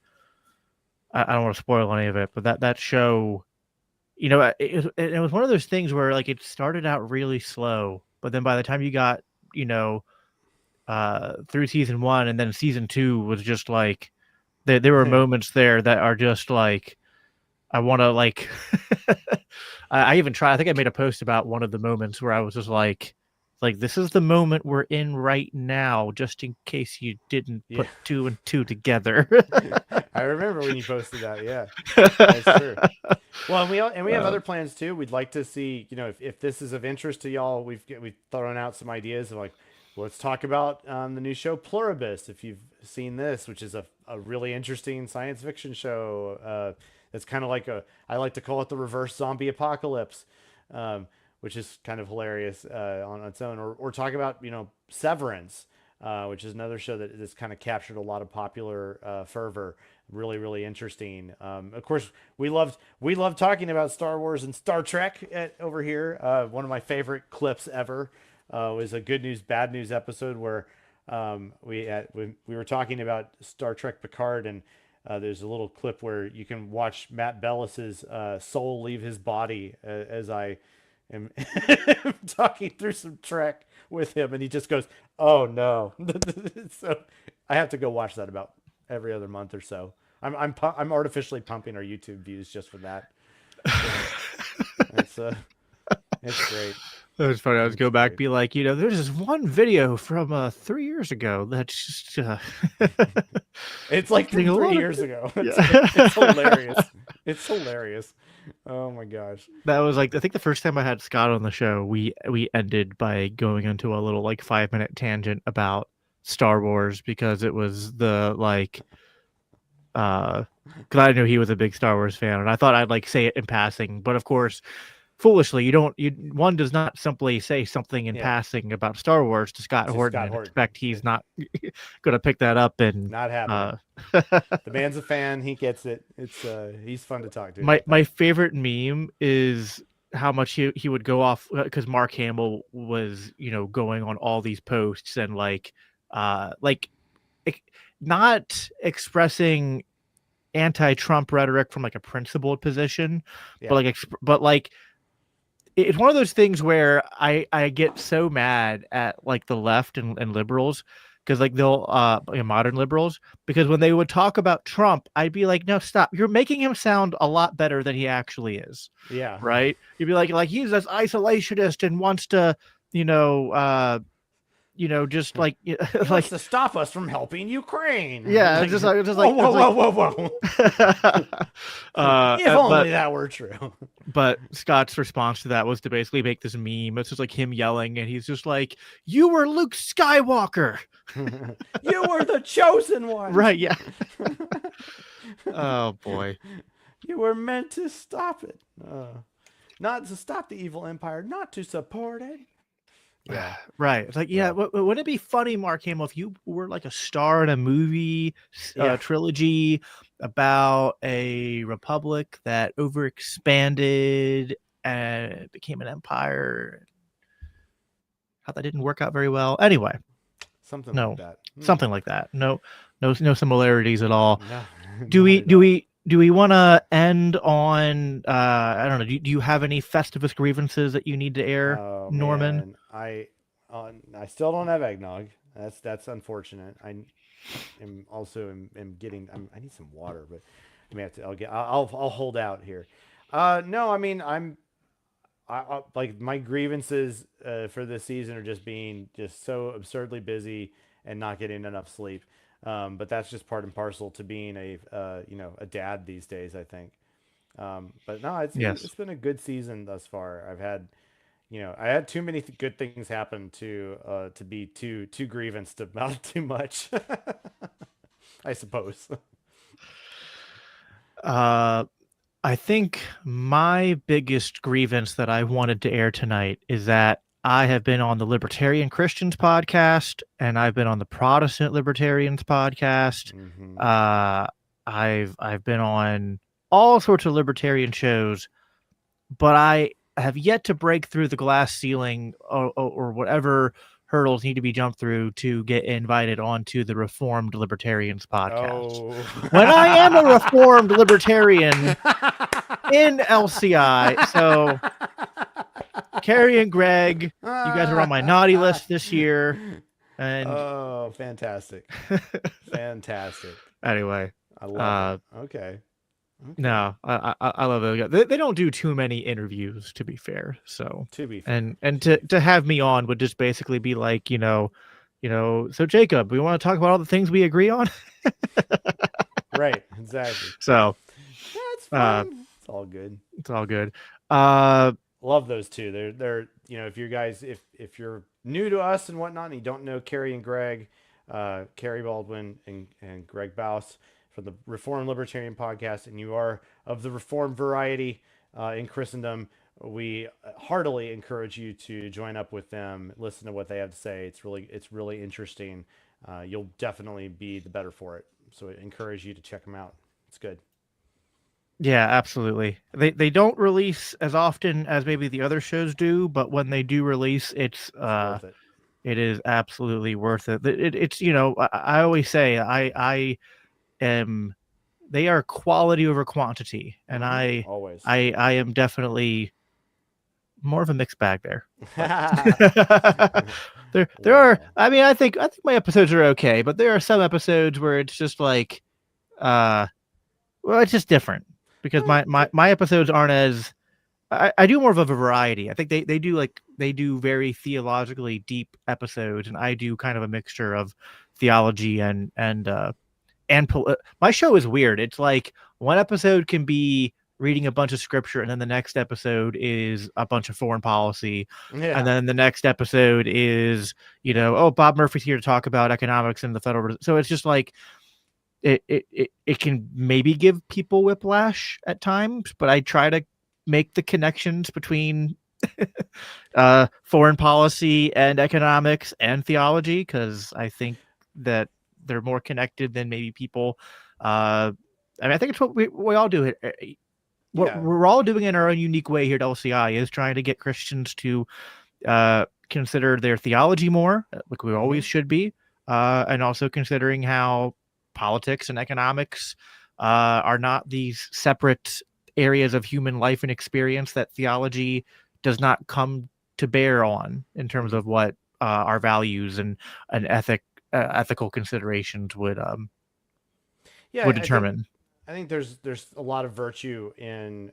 I don't want to spoil any of it, but that show, it was one of those things where like it started out really slow, but then by the time you got through season 1, and then season 2 was just like there were moments there that are just like, I want to like I even try. I think I made a post about one of the moments where I was just like this is the moment we're in right now, just in case you didn't Yeah. put two and two together. I remember when you posted that. Yeah, that's true. Well, and we have other plans too. We'd like to see, if this is of interest to y'all, we've thrown out some ideas of like, let's talk about the new show Pluribus. If you've seen this, which is a really interesting science fiction show, it's kind of like I like to call it the reverse zombie apocalypse, which is kind of hilarious on its own. Or talk about Severance, which is another show that has kind of captured a lot of popular fervor. Really, really interesting. Of course, we loved talking about Star Wars and Star Trek over here. One of my favorite clips ever was a good news, bad news episode where we were talking about Star Trek Picard, and there's a little clip where you can watch Matt Bellis's soul leave his body as I am talking through some Trek with him, and he just goes, "Oh no!" So I have to go watch that about every other month or so. I'm artificially pumping our YouTube views just for that. So it's great. It was funny. I was go back, be like, there's this one video from 3 years ago that's just It's like from getting a 3 lot of- years ago. Yeah. It's hilarious. It's hilarious. Oh my gosh. That was like I think the first time I had Scott on the show, we ended by going into a little like 5-minute tangent about Star Wars because it was the like because I knew he was a big Star Wars fan and I thought I'd like say it in passing, but of course foolishly one does not simply say something in passing about Star Wars to Scott Horton and expect he's not gonna pick that up and not happening. The man's a fan, he gets it. It's he's fun to talk to. My favorite meme is how much he would go off because Mark Hamill was going on all these posts and not expressing anti-Trump rhetoric from like a principled position, but like it's one of those things where I get so mad at like the left and liberals because like they'll modern liberals because when they would talk about Trump, I'd be like, no, stop. You're making him sound a lot better than he actually is. Yeah. Right. You'd be like he's this isolationist and wants to, just like he wants to stop us from helping Ukraine. Yeah, just like whoa. If only that were true. But Scott's response to that was to basically make this meme. It's just like him yelling, and he's just like, "You were Luke Skywalker. You were the chosen one." Right? Yeah. Oh boy. You were meant to stop it, not to stop the evil empire, not to support it. Yeah. Right. It's like, yeah, wouldn't it be funny, Mark Hamill, if you were like a star in a movie trilogy about a republic that overexpanded and became an empire? How that didn't work out very well. Anyway, something like that. Something like that. No similarities at all. No, do we want to end on I don't know, do you have any Festivus grievances that you need to air, Norman? Man. I still don't have eggnog. That's unfortunate. I am also getting I need some water, but I may have to I'll hold out here. No, I mean I like my grievances for this season are just being so absurdly busy and not getting enough sleep. But that's just part and parcel to being a dad these days, I think. But no, it's been a good season thus far. I've had, I had too many good things happen to be too grievanced about too much, I suppose. I think my biggest grievance that I wanted to air tonight is that I have been on the Libertarian Christians podcast and I've been on the Protestant Libertarians podcast. Mm-hmm. I've been on all sorts of libertarian shows, but I have yet to break through the glass ceiling or whatever hurdles need to be jumped through to get invited onto the Reformed Libertarians podcast. Oh. When I am a Reformed Libertarian in LCI, so Carrie and Greg, you guys are on my naughty list this year. And fantastic. Fantastic. Anyway, I love it. Okay. Okay. No, I love those guys. They don't do too many interviews, to be fair. So, To be fair. and to have me on would just basically be like, so Jacob, we want to talk about all the things we agree on. Right. Exactly. So, That's uh, fine. It's all good. it's all good. Uh, Love those two. They're if you guys if you're new to us and whatnot and you don't know Carrie and Greg, Carrie Baldwin and Greg Baus from the Reformed Libertarian podcast, and you are of the Reformed variety in Christendom, we heartily encourage you to join up with them, listen to what they have to say. It's really interesting. You'll definitely be the better for it. So I encourage you to check them out. It's good. yeah, absolutely. They don't release as often as maybe the other shows do, but when they do release, It's worth it. it is absolutely worth it. It's I always say I am they are quality over quantity, and Always. I am definitely more of a mixed bag there. There are, Wow. I mean, I think my episodes are okay, but there are some episodes where it's just like well, it's just different because my episodes aren't as I do more of a variety. I think they do very theologically deep episodes, and I do kind of a mixture of theology and my show is weird. It's like one episode can be reading a bunch of scripture, and then the next episode is a bunch of foreign policy, and Yeah. then the next episode is oh, Bob Murphy's here to talk about economics and the Federal Reserve. So it's just like it can maybe give people whiplash at times, but I try to make the connections between foreign policy and economics and theology because I think that they're more connected than maybe people. I mean, I think it's what we all do. What Yeah. we're all doing in our own unique way here at LCI is trying to get Christians to consider their theology more, like we always should be, and also considering how politics and economics are not these separate areas of human life and experience that theology does not come to bear on in terms of what our values and ethical considerations Yeah, would determine. I think there's a lot of virtue in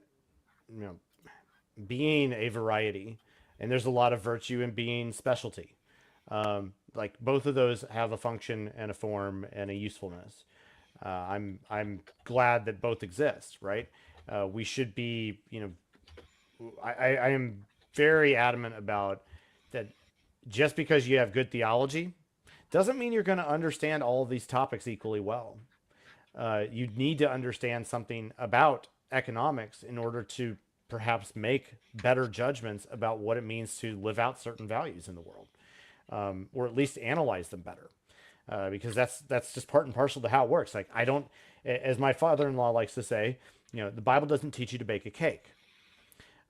being a variety, and there's a lot of virtue in being specialty. Like both of those have a function and a form and a usefulness. I'm glad that both exist, right? We should be, I am very adamant about that. Just because you have good theology doesn't mean you're going to understand all of these topics equally well. You need to understand something about economics in order to perhaps make better judgments about what it means to live out certain values in the world, or at least analyze them better. Because that's just part and parcel to how it works. Like I don't, as my father-in-law likes to say, the Bible doesn't teach you to bake a cake,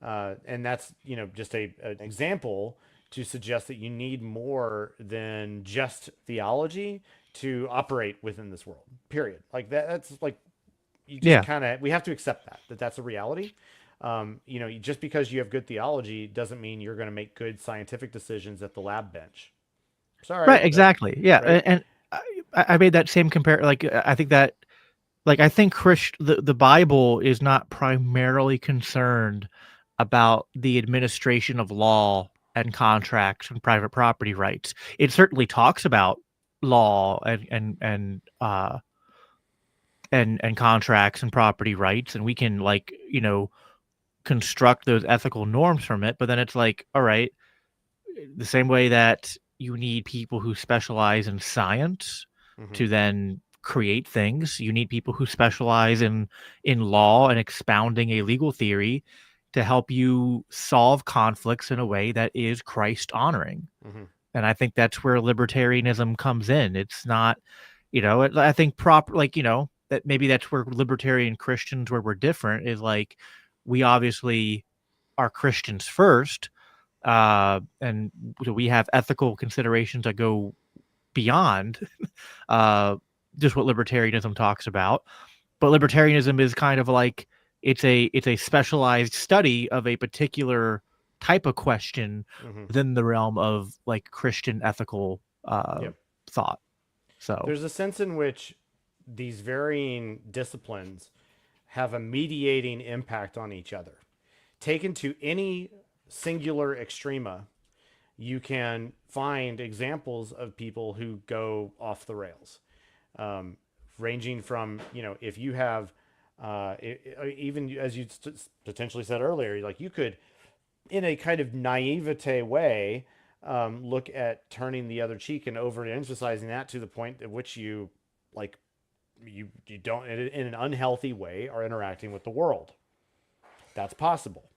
and that's just an example to suggest that you need more than just theology to operate within this world. Period. Like that's like you just Yeah. kind of we have to accept that that's a reality. Just because you have good theology doesn't mean you're going to make good scientific decisions at the lab bench. Sorry, Right. Exactly. Yeah. right. And I made that same compare. Like I think that, like I think the Bible is not primarily concerned about the administration of law and contracts and private property rights. It certainly talks about law and contracts and property rights, and we can construct those ethical norms from it. But then it's like, all right, the same way that you need people who specialize in science to then create things, you need people who specialize in law and expounding a legal theory to help you solve conflicts in a way that is Christ honoring. And I think that's where libertarianism comes in. It's not, I think that maybe that's where libertarian Christians, where we're different, is like we obviously are Christians first, and we have ethical considerations that go beyond just what libertarianism talks about. But libertarianism is kind of like it's a specialized study of a particular type of question within the realm of like Christian ethical Yep. thought. So There's a sense in which these varying disciplines have a mediating impact on each other. Taken to any singular extrema, you can find examples of people who go off the rails, ranging from, if you have, even as you potentially said earlier, like you could, in a kind of naivete way, look at turning the other cheek and overemphasizing that to the point at which you, like, you don't, in an unhealthy way, are interacting with the world. That's possible.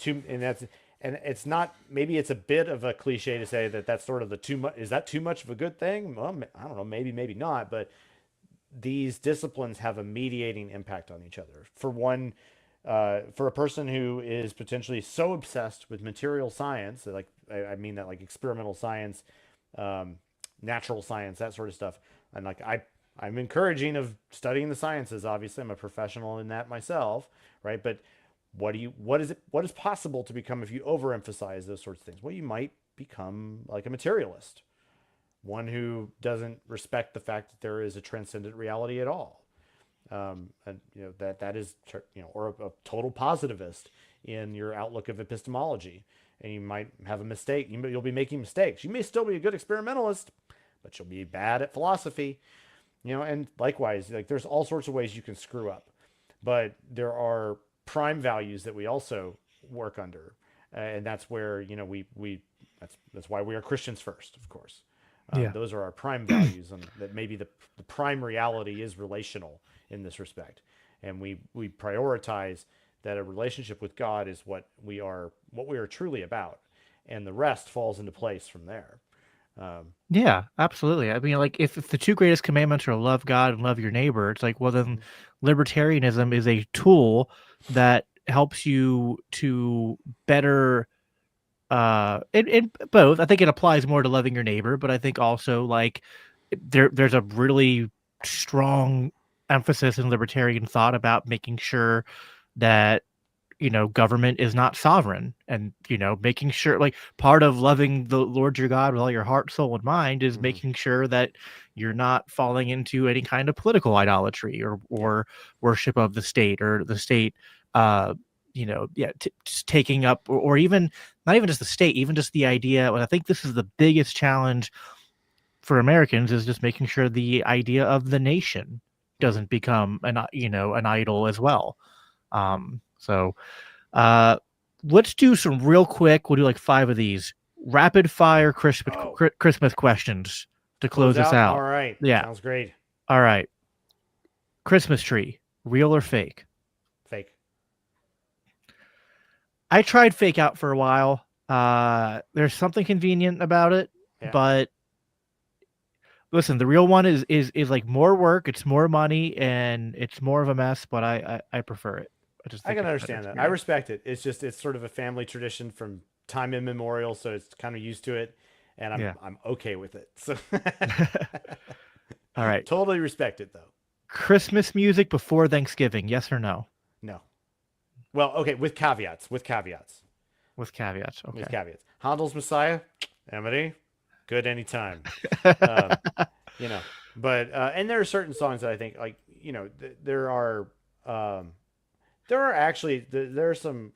And it's not, maybe it's a bit of a cliche to say that that's sort of the too much. Is that too much of a good thing? Well, I don't know. Maybe not. But these disciplines have a mediating impact on each other. For one, for a person who is potentially so obsessed with material science, like I mean that like experimental science, natural science, that sort of stuff, and like I'm encouraging of studying the sciences. Obviously, I'm a professional in that myself, right? But what is possible to become if you overemphasize those sorts of things? Well, you might become like a materialist, one who doesn't respect the fact that there is a transcendent reality at all. And that is, or a total positivist in your outlook of epistemology, and you might have a mistake. You'll be making mistakes. You may still be a good experimentalist, but you'll be bad at philosophy. And likewise, like there's all sorts of ways you can screw up, but there are prime values that we also work under, and that's where that's why we are Christians first, of course. Those are our prime values, and that maybe the prime reality is relational in this respect, and we prioritize that a relationship with God is what we are truly about, and the rest falls into place from there. Yeah, absolutely. I mean, like if the two greatest commandments are love God and love your neighbor, it's like, well, then libertarianism is a tool that helps you to better in both. I think it applies more to loving your neighbor, but I think also like there's a really strong emphasis in libertarian thought about making sure that government is not sovereign, and making sure, like, part of loving the Lord your God with all your heart, soul, and mind is making sure that you're not falling into any kind of political idolatry or worship of the state, or the state just taking up, or even not even just the state, even just the idea. And I think this is the biggest challenge for Americans, is just making sure the idea of the nation doesn't become an idol as well. So let's do some real quick. We'll do like 5 of these rapid fire Christmas questions to close us out. All right. Yeah. Sounds great. All right. Christmas tree, real or fake? Fake. I tried fake out for a while. There's something convenient about it, but listen, the real one is like more work, it's more money, and it's more of a mess, but I prefer it. I can understand that. I respect it. It's sort of a family tradition from time immemorial, so it's kind of used to it, and I'm okay with it. So all right. Totally respect it, though. Christmas music before Thanksgiving, yes or no? No. Well, okay, with caveats. With caveats. Okay. With caveats. Handel's Messiah, Amity, good anytime. But and there are certain songs that I think, like, there are actually there are some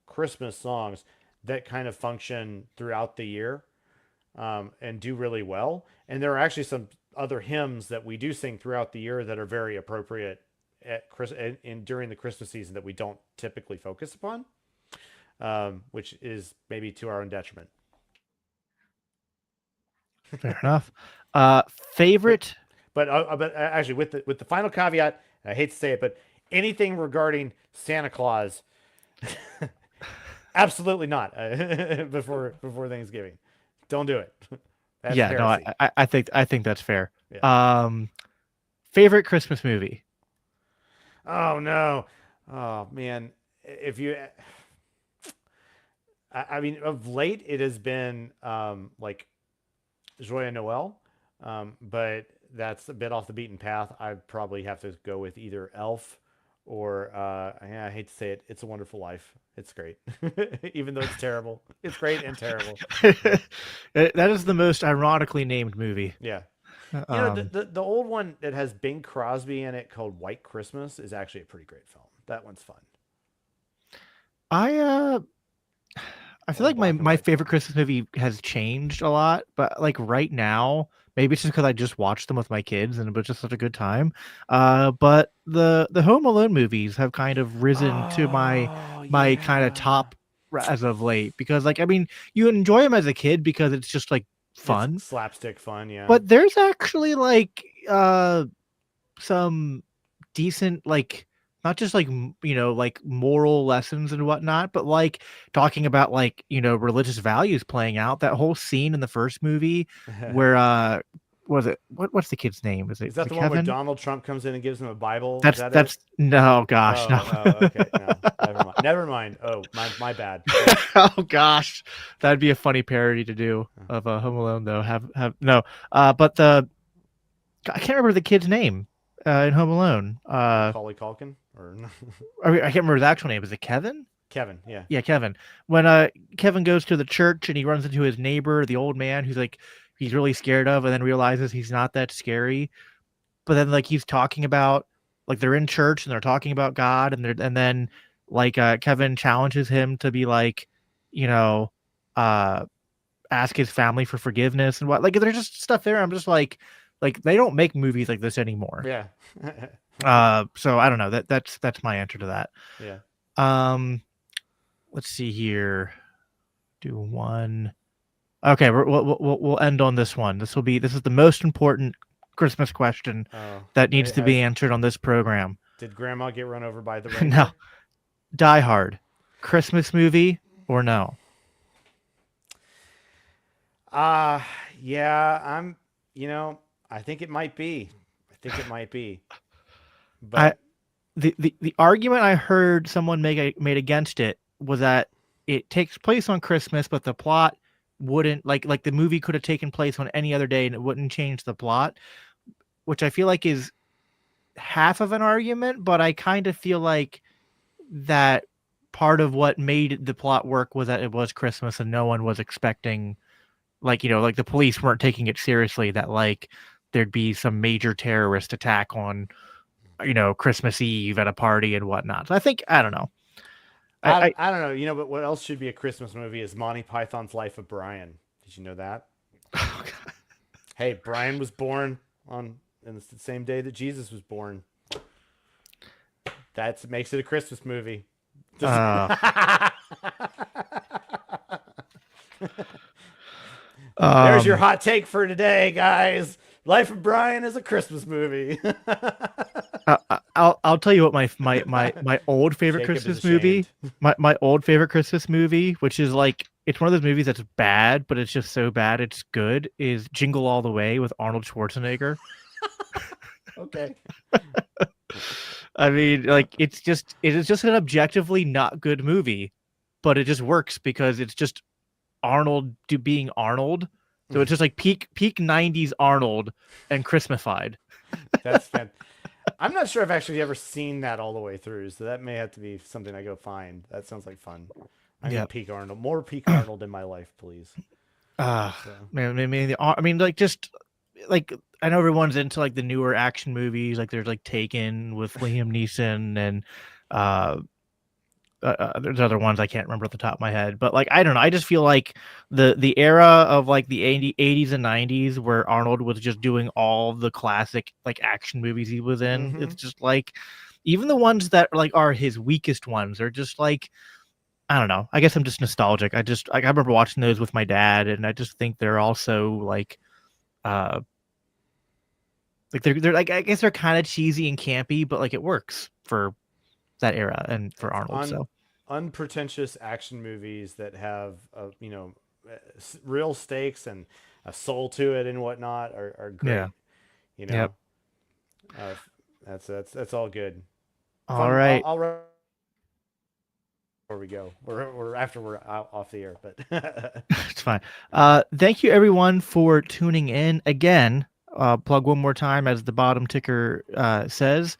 Christmas songs that kind of function throughout the year, and do really well. And there are actually some other hymns that we do sing throughout the year that are very appropriate at during the Christmas season that we don't typically focus upon, which is maybe to our own detriment. Fair enough. Favorite, but actually, with the final caveat, I hate to say it, but anything regarding Santa Claus, absolutely not. before Thanksgiving, don't do it. That's heresy. No, I think that's fair. Yeah. Favorite Christmas movie? Oh no, oh man, if you, I mean, of late it has been like Joyeux Noel, but that's a bit off the beaten path. I'd probably have to go with either Elf or I hate to say it, It's a Wonderful Life. It's great, even though it's terrible. It's great and terrible. That is the most ironically named movie. Yeah, You know, the old one that has Bing Crosby in it called White Christmas is actually a pretty great film. That one's fun. I I feel Or like my black and my white favorite film. Christmas movie has changed a lot, but like right now, maybe it's just because I just watched them with my kids and it was just such a good time. But the Home Alone movies have kind of risen to Oh my kind of yeah, top as of late because like I mean you enjoy them as a kid because it's just like it's fun, slapstick fun. Yeah. but there's actually like some decent like not just like like moral lessons and whatnot, but like talking about like religious values playing out. That whole scene in the first movie where was it what's the kid's name? Is Is it that the one where Kevin? Donald Trump comes in and gives him a Bible? Is That's that it? that's no gosh no. Okay. No, never mind. Never mind. Oh, my bad. Oh gosh, that'd be a funny parody to do of Home Alone though. Have no, but I can't remember the kid's name in Home Alone. Macaulay Culkin or I can't remember his actual name. Is it Kevin? Kevin? Yeah. Yeah, Kevin. When Kevin goes to the church and he runs into his neighbor, the old man who's like he's really scared of, and then realizes he's not that scary. But then like he's talking about like they're in church and they're talking about God, and then like Kevin challenges him to be like, you know, uh ask his family for forgiveness and what like there's just stuff there. I'm just like they don't make movies like this anymore. Yeah. So I don't know. That's my answer to that. Yeah. Let's see here. Do one. Okay, we'll end on this one. This is the most important Christmas question that needs to be answered on this program. Did Grandma get run over by the reindeer? No. Die Hard, Christmas movie or no? Yeah, I think it might be. But the argument I heard someone made against it was that it takes place on Christmas, but the plot wouldn't like the movie could have taken place on any other day and it wouldn't change the plot, which I feel like is half of an argument, but I kind of feel like that part of what made the plot work was that it was Christmas and no one was expecting like the police weren't taking it seriously that like there'd be some major terrorist attack on Christmas Eve at a party and whatnot. So I think I don't know. I don't know, but what else should be a Christmas movie is Monty Python's Life of Brian. Did you know that? Oh, God. Hey, Brian was born in the same day that Jesus was born. That makes it a Christmas movie. There's your hot take for today, guys. Life of Brian is a Christmas movie. I'll tell you what my old favorite Christmas movie, my old favorite Christmas movie, which is like it's one of those movies that's bad, but it's just so bad it's good, is Jingle All the Way with Arnold Schwarzenegger. Okay. I mean, like it is just an objectively not good movie, but it just works because it's just Arnold being Arnold. So it's just like peak 90s Arnold and Christmasified. That's fantastic. I'm not sure I've actually ever seen that all the way through, so that may have to be something I go find. That sounds like fun. I need peak Arnold. More peak Arnold in my life, please. Man, I mean, like just like I know everyone's into like the newer action movies, like there's like Taken with Liam Neeson and there's other ones I can't remember at the top of my head, but like I don't know, I just feel like the era of like the 80s and 90s where Arnold was just doing all the classic like action movies he was in, it's just like even the ones that like are his weakest ones are just like I don't know. I guess I'm just nostalgic. I remember watching those with my dad, and I just think they're also like they're like I guess they're kind of cheesy and campy, but like it works for that era and for Arnold. So unpretentious action movies that have real stakes and a soul to it and whatnot are great. Yeah. That's all good. All right. I'll where we go. We're after we're out off the air, but it's fine. Thank you everyone for tuning in again. Plug one more time as the bottom ticker says.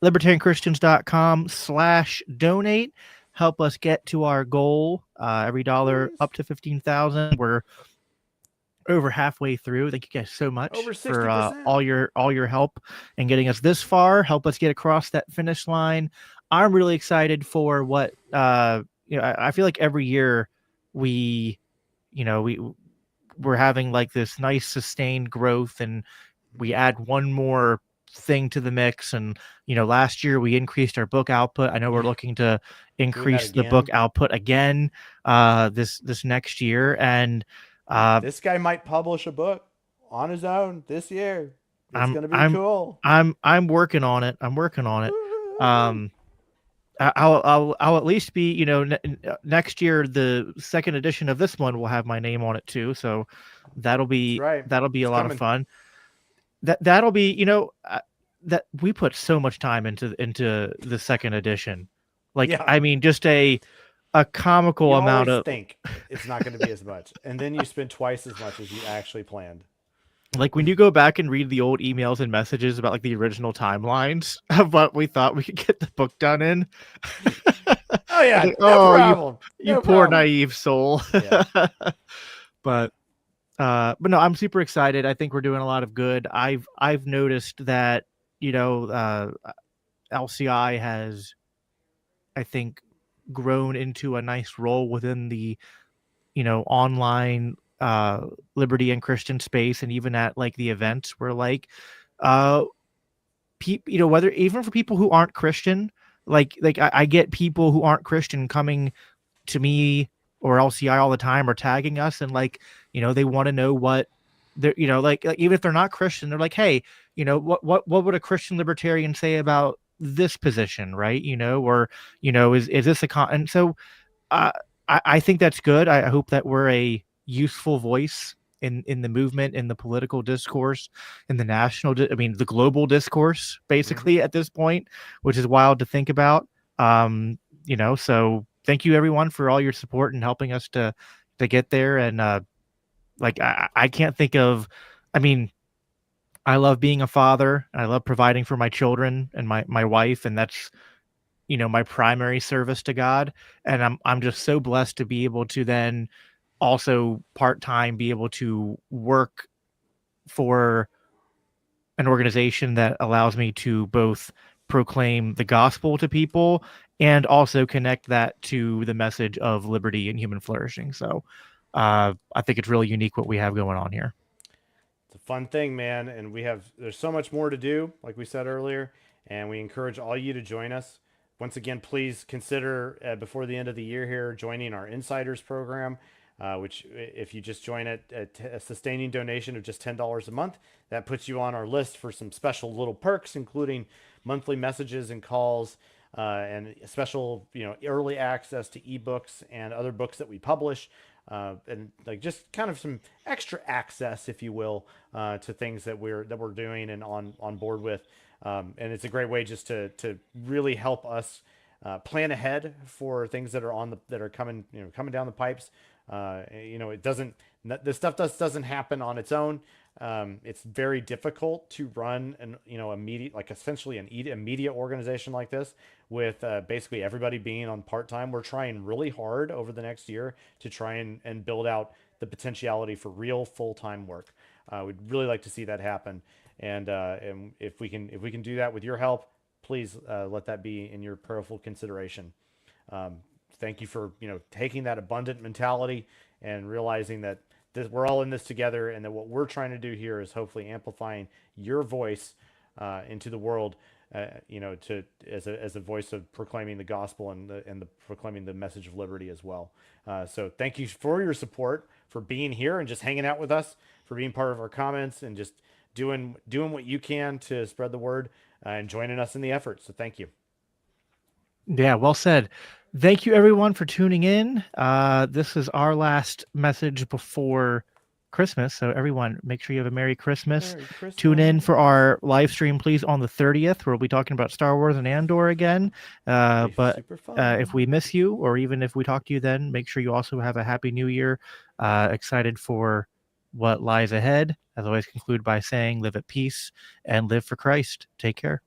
libertarianchristians.com/donate. Help us get to our goal. Every dollar up to 15,000. We're over halfway through. Thank you guys so much Over for 60%. all your help and getting us this far. Help us get across that finish line. I'm really excited for what I feel like every year we you know we're having like this nice sustained growth, and we add one more thing to the mix. And last year we increased our book output. I know we're Yeah. looking to Doing that increase the book again. output again this next year. And This guy might publish a book on his own this year. It's I'm gonna be I'm cool. I'm working on it. I'm working on it. Um, I'll at least be next year the second edition of this one will have my name on it too. So that'll That's be right. a It's lot of coming. fun. That'll be that we put so much time into the second edition. Like Yeah. I mean, just a comical You amount always of think it's not going to be as much, and then you spend twice as much as you actually planned. like when you go back and read the old emails and messages about like the original timelines of what we thought we could get the book done in. Oh yeah, Like, no oh, problem. you No poor problem. naive soul. Yeah. but no, I'm super excited. I think we're doing a lot of good. I've noticed that LCI has, I think, grown into a nice role within the online liberty and Christian space, and even at like the events where like uh whether even for people who aren't Christian, like I get people who aren't Christian coming to me or LCI all the time or tagging us, and like they want to know what they're like even if they're not Christian, they're like, hey, what would a Christian libertarian say about this position, right? Or is this a con? And so uh, I think that's good. I hope that we're a useful voice in the movement, in the political discourse, in the the global discourse, Mhm. basically at this point, which is wild to think about. So thank you everyone for all your support and helping us to get there. And like I can't think of, I mean, I love being a father, and I love providing for my children and my wife, and that's my primary service to God. And I'm just so blessed to be able to then also part-time be able to work for an organization that allows me to both proclaim the gospel to people and also connect that to the message of liberty and human flourishing. So I think it's really unique what we have going on here. It's a fun thing, man, and there's so much more to do, like we said earlier, and we encourage all you to join us. Once again, please consider before the end of the year here joining our Insiders program, which if you just join it at a sustaining donation of just $10 a month, that puts you on our list for some special little perks, including monthly messages and calls, and special early access to ebooks and other books that we publish, and like just kind of some extra access, if you will, to things that we're doing and on board with. And it's a great way just to really help us plan ahead for things that are coming coming down the pipes. It doesn't this stuff doesn't happen on its own. It's very difficult to run an immediate, like essentially a media organization like this with basically everybody being on part-time. We're trying really hard over the next year to try and build out the potentiality for real full-time work. We'd really like to see that happen, and if we can do that with your help, please let that be in your prayerful consideration. Thank you for taking that abundant mentality and realizing that we're all in this together, and that what we're trying to do here is hopefully amplifying your voice into the world, to as a voice of proclaiming the gospel and the proclaiming the message of liberty as well. So thank you for your support, for being here and just hanging out with us, for being part of our comments, and just doing what you can to spread the word and joining us in the effort. So thank you. Yeah, well said. Thank you everyone for tuning in. This is our last message before Christmas. So everyone, make sure you have a Merry Christmas. Merry Christmas. Tune in for our live stream, please, on the 30th, where we'll be talking about Star Wars and Andor again. But Super fun. if we miss you, or even if we talk to you then, make sure you also have a Happy New Year. Excited for what lies ahead. As always, conclude by saying, live at peace and live for Christ. Take care.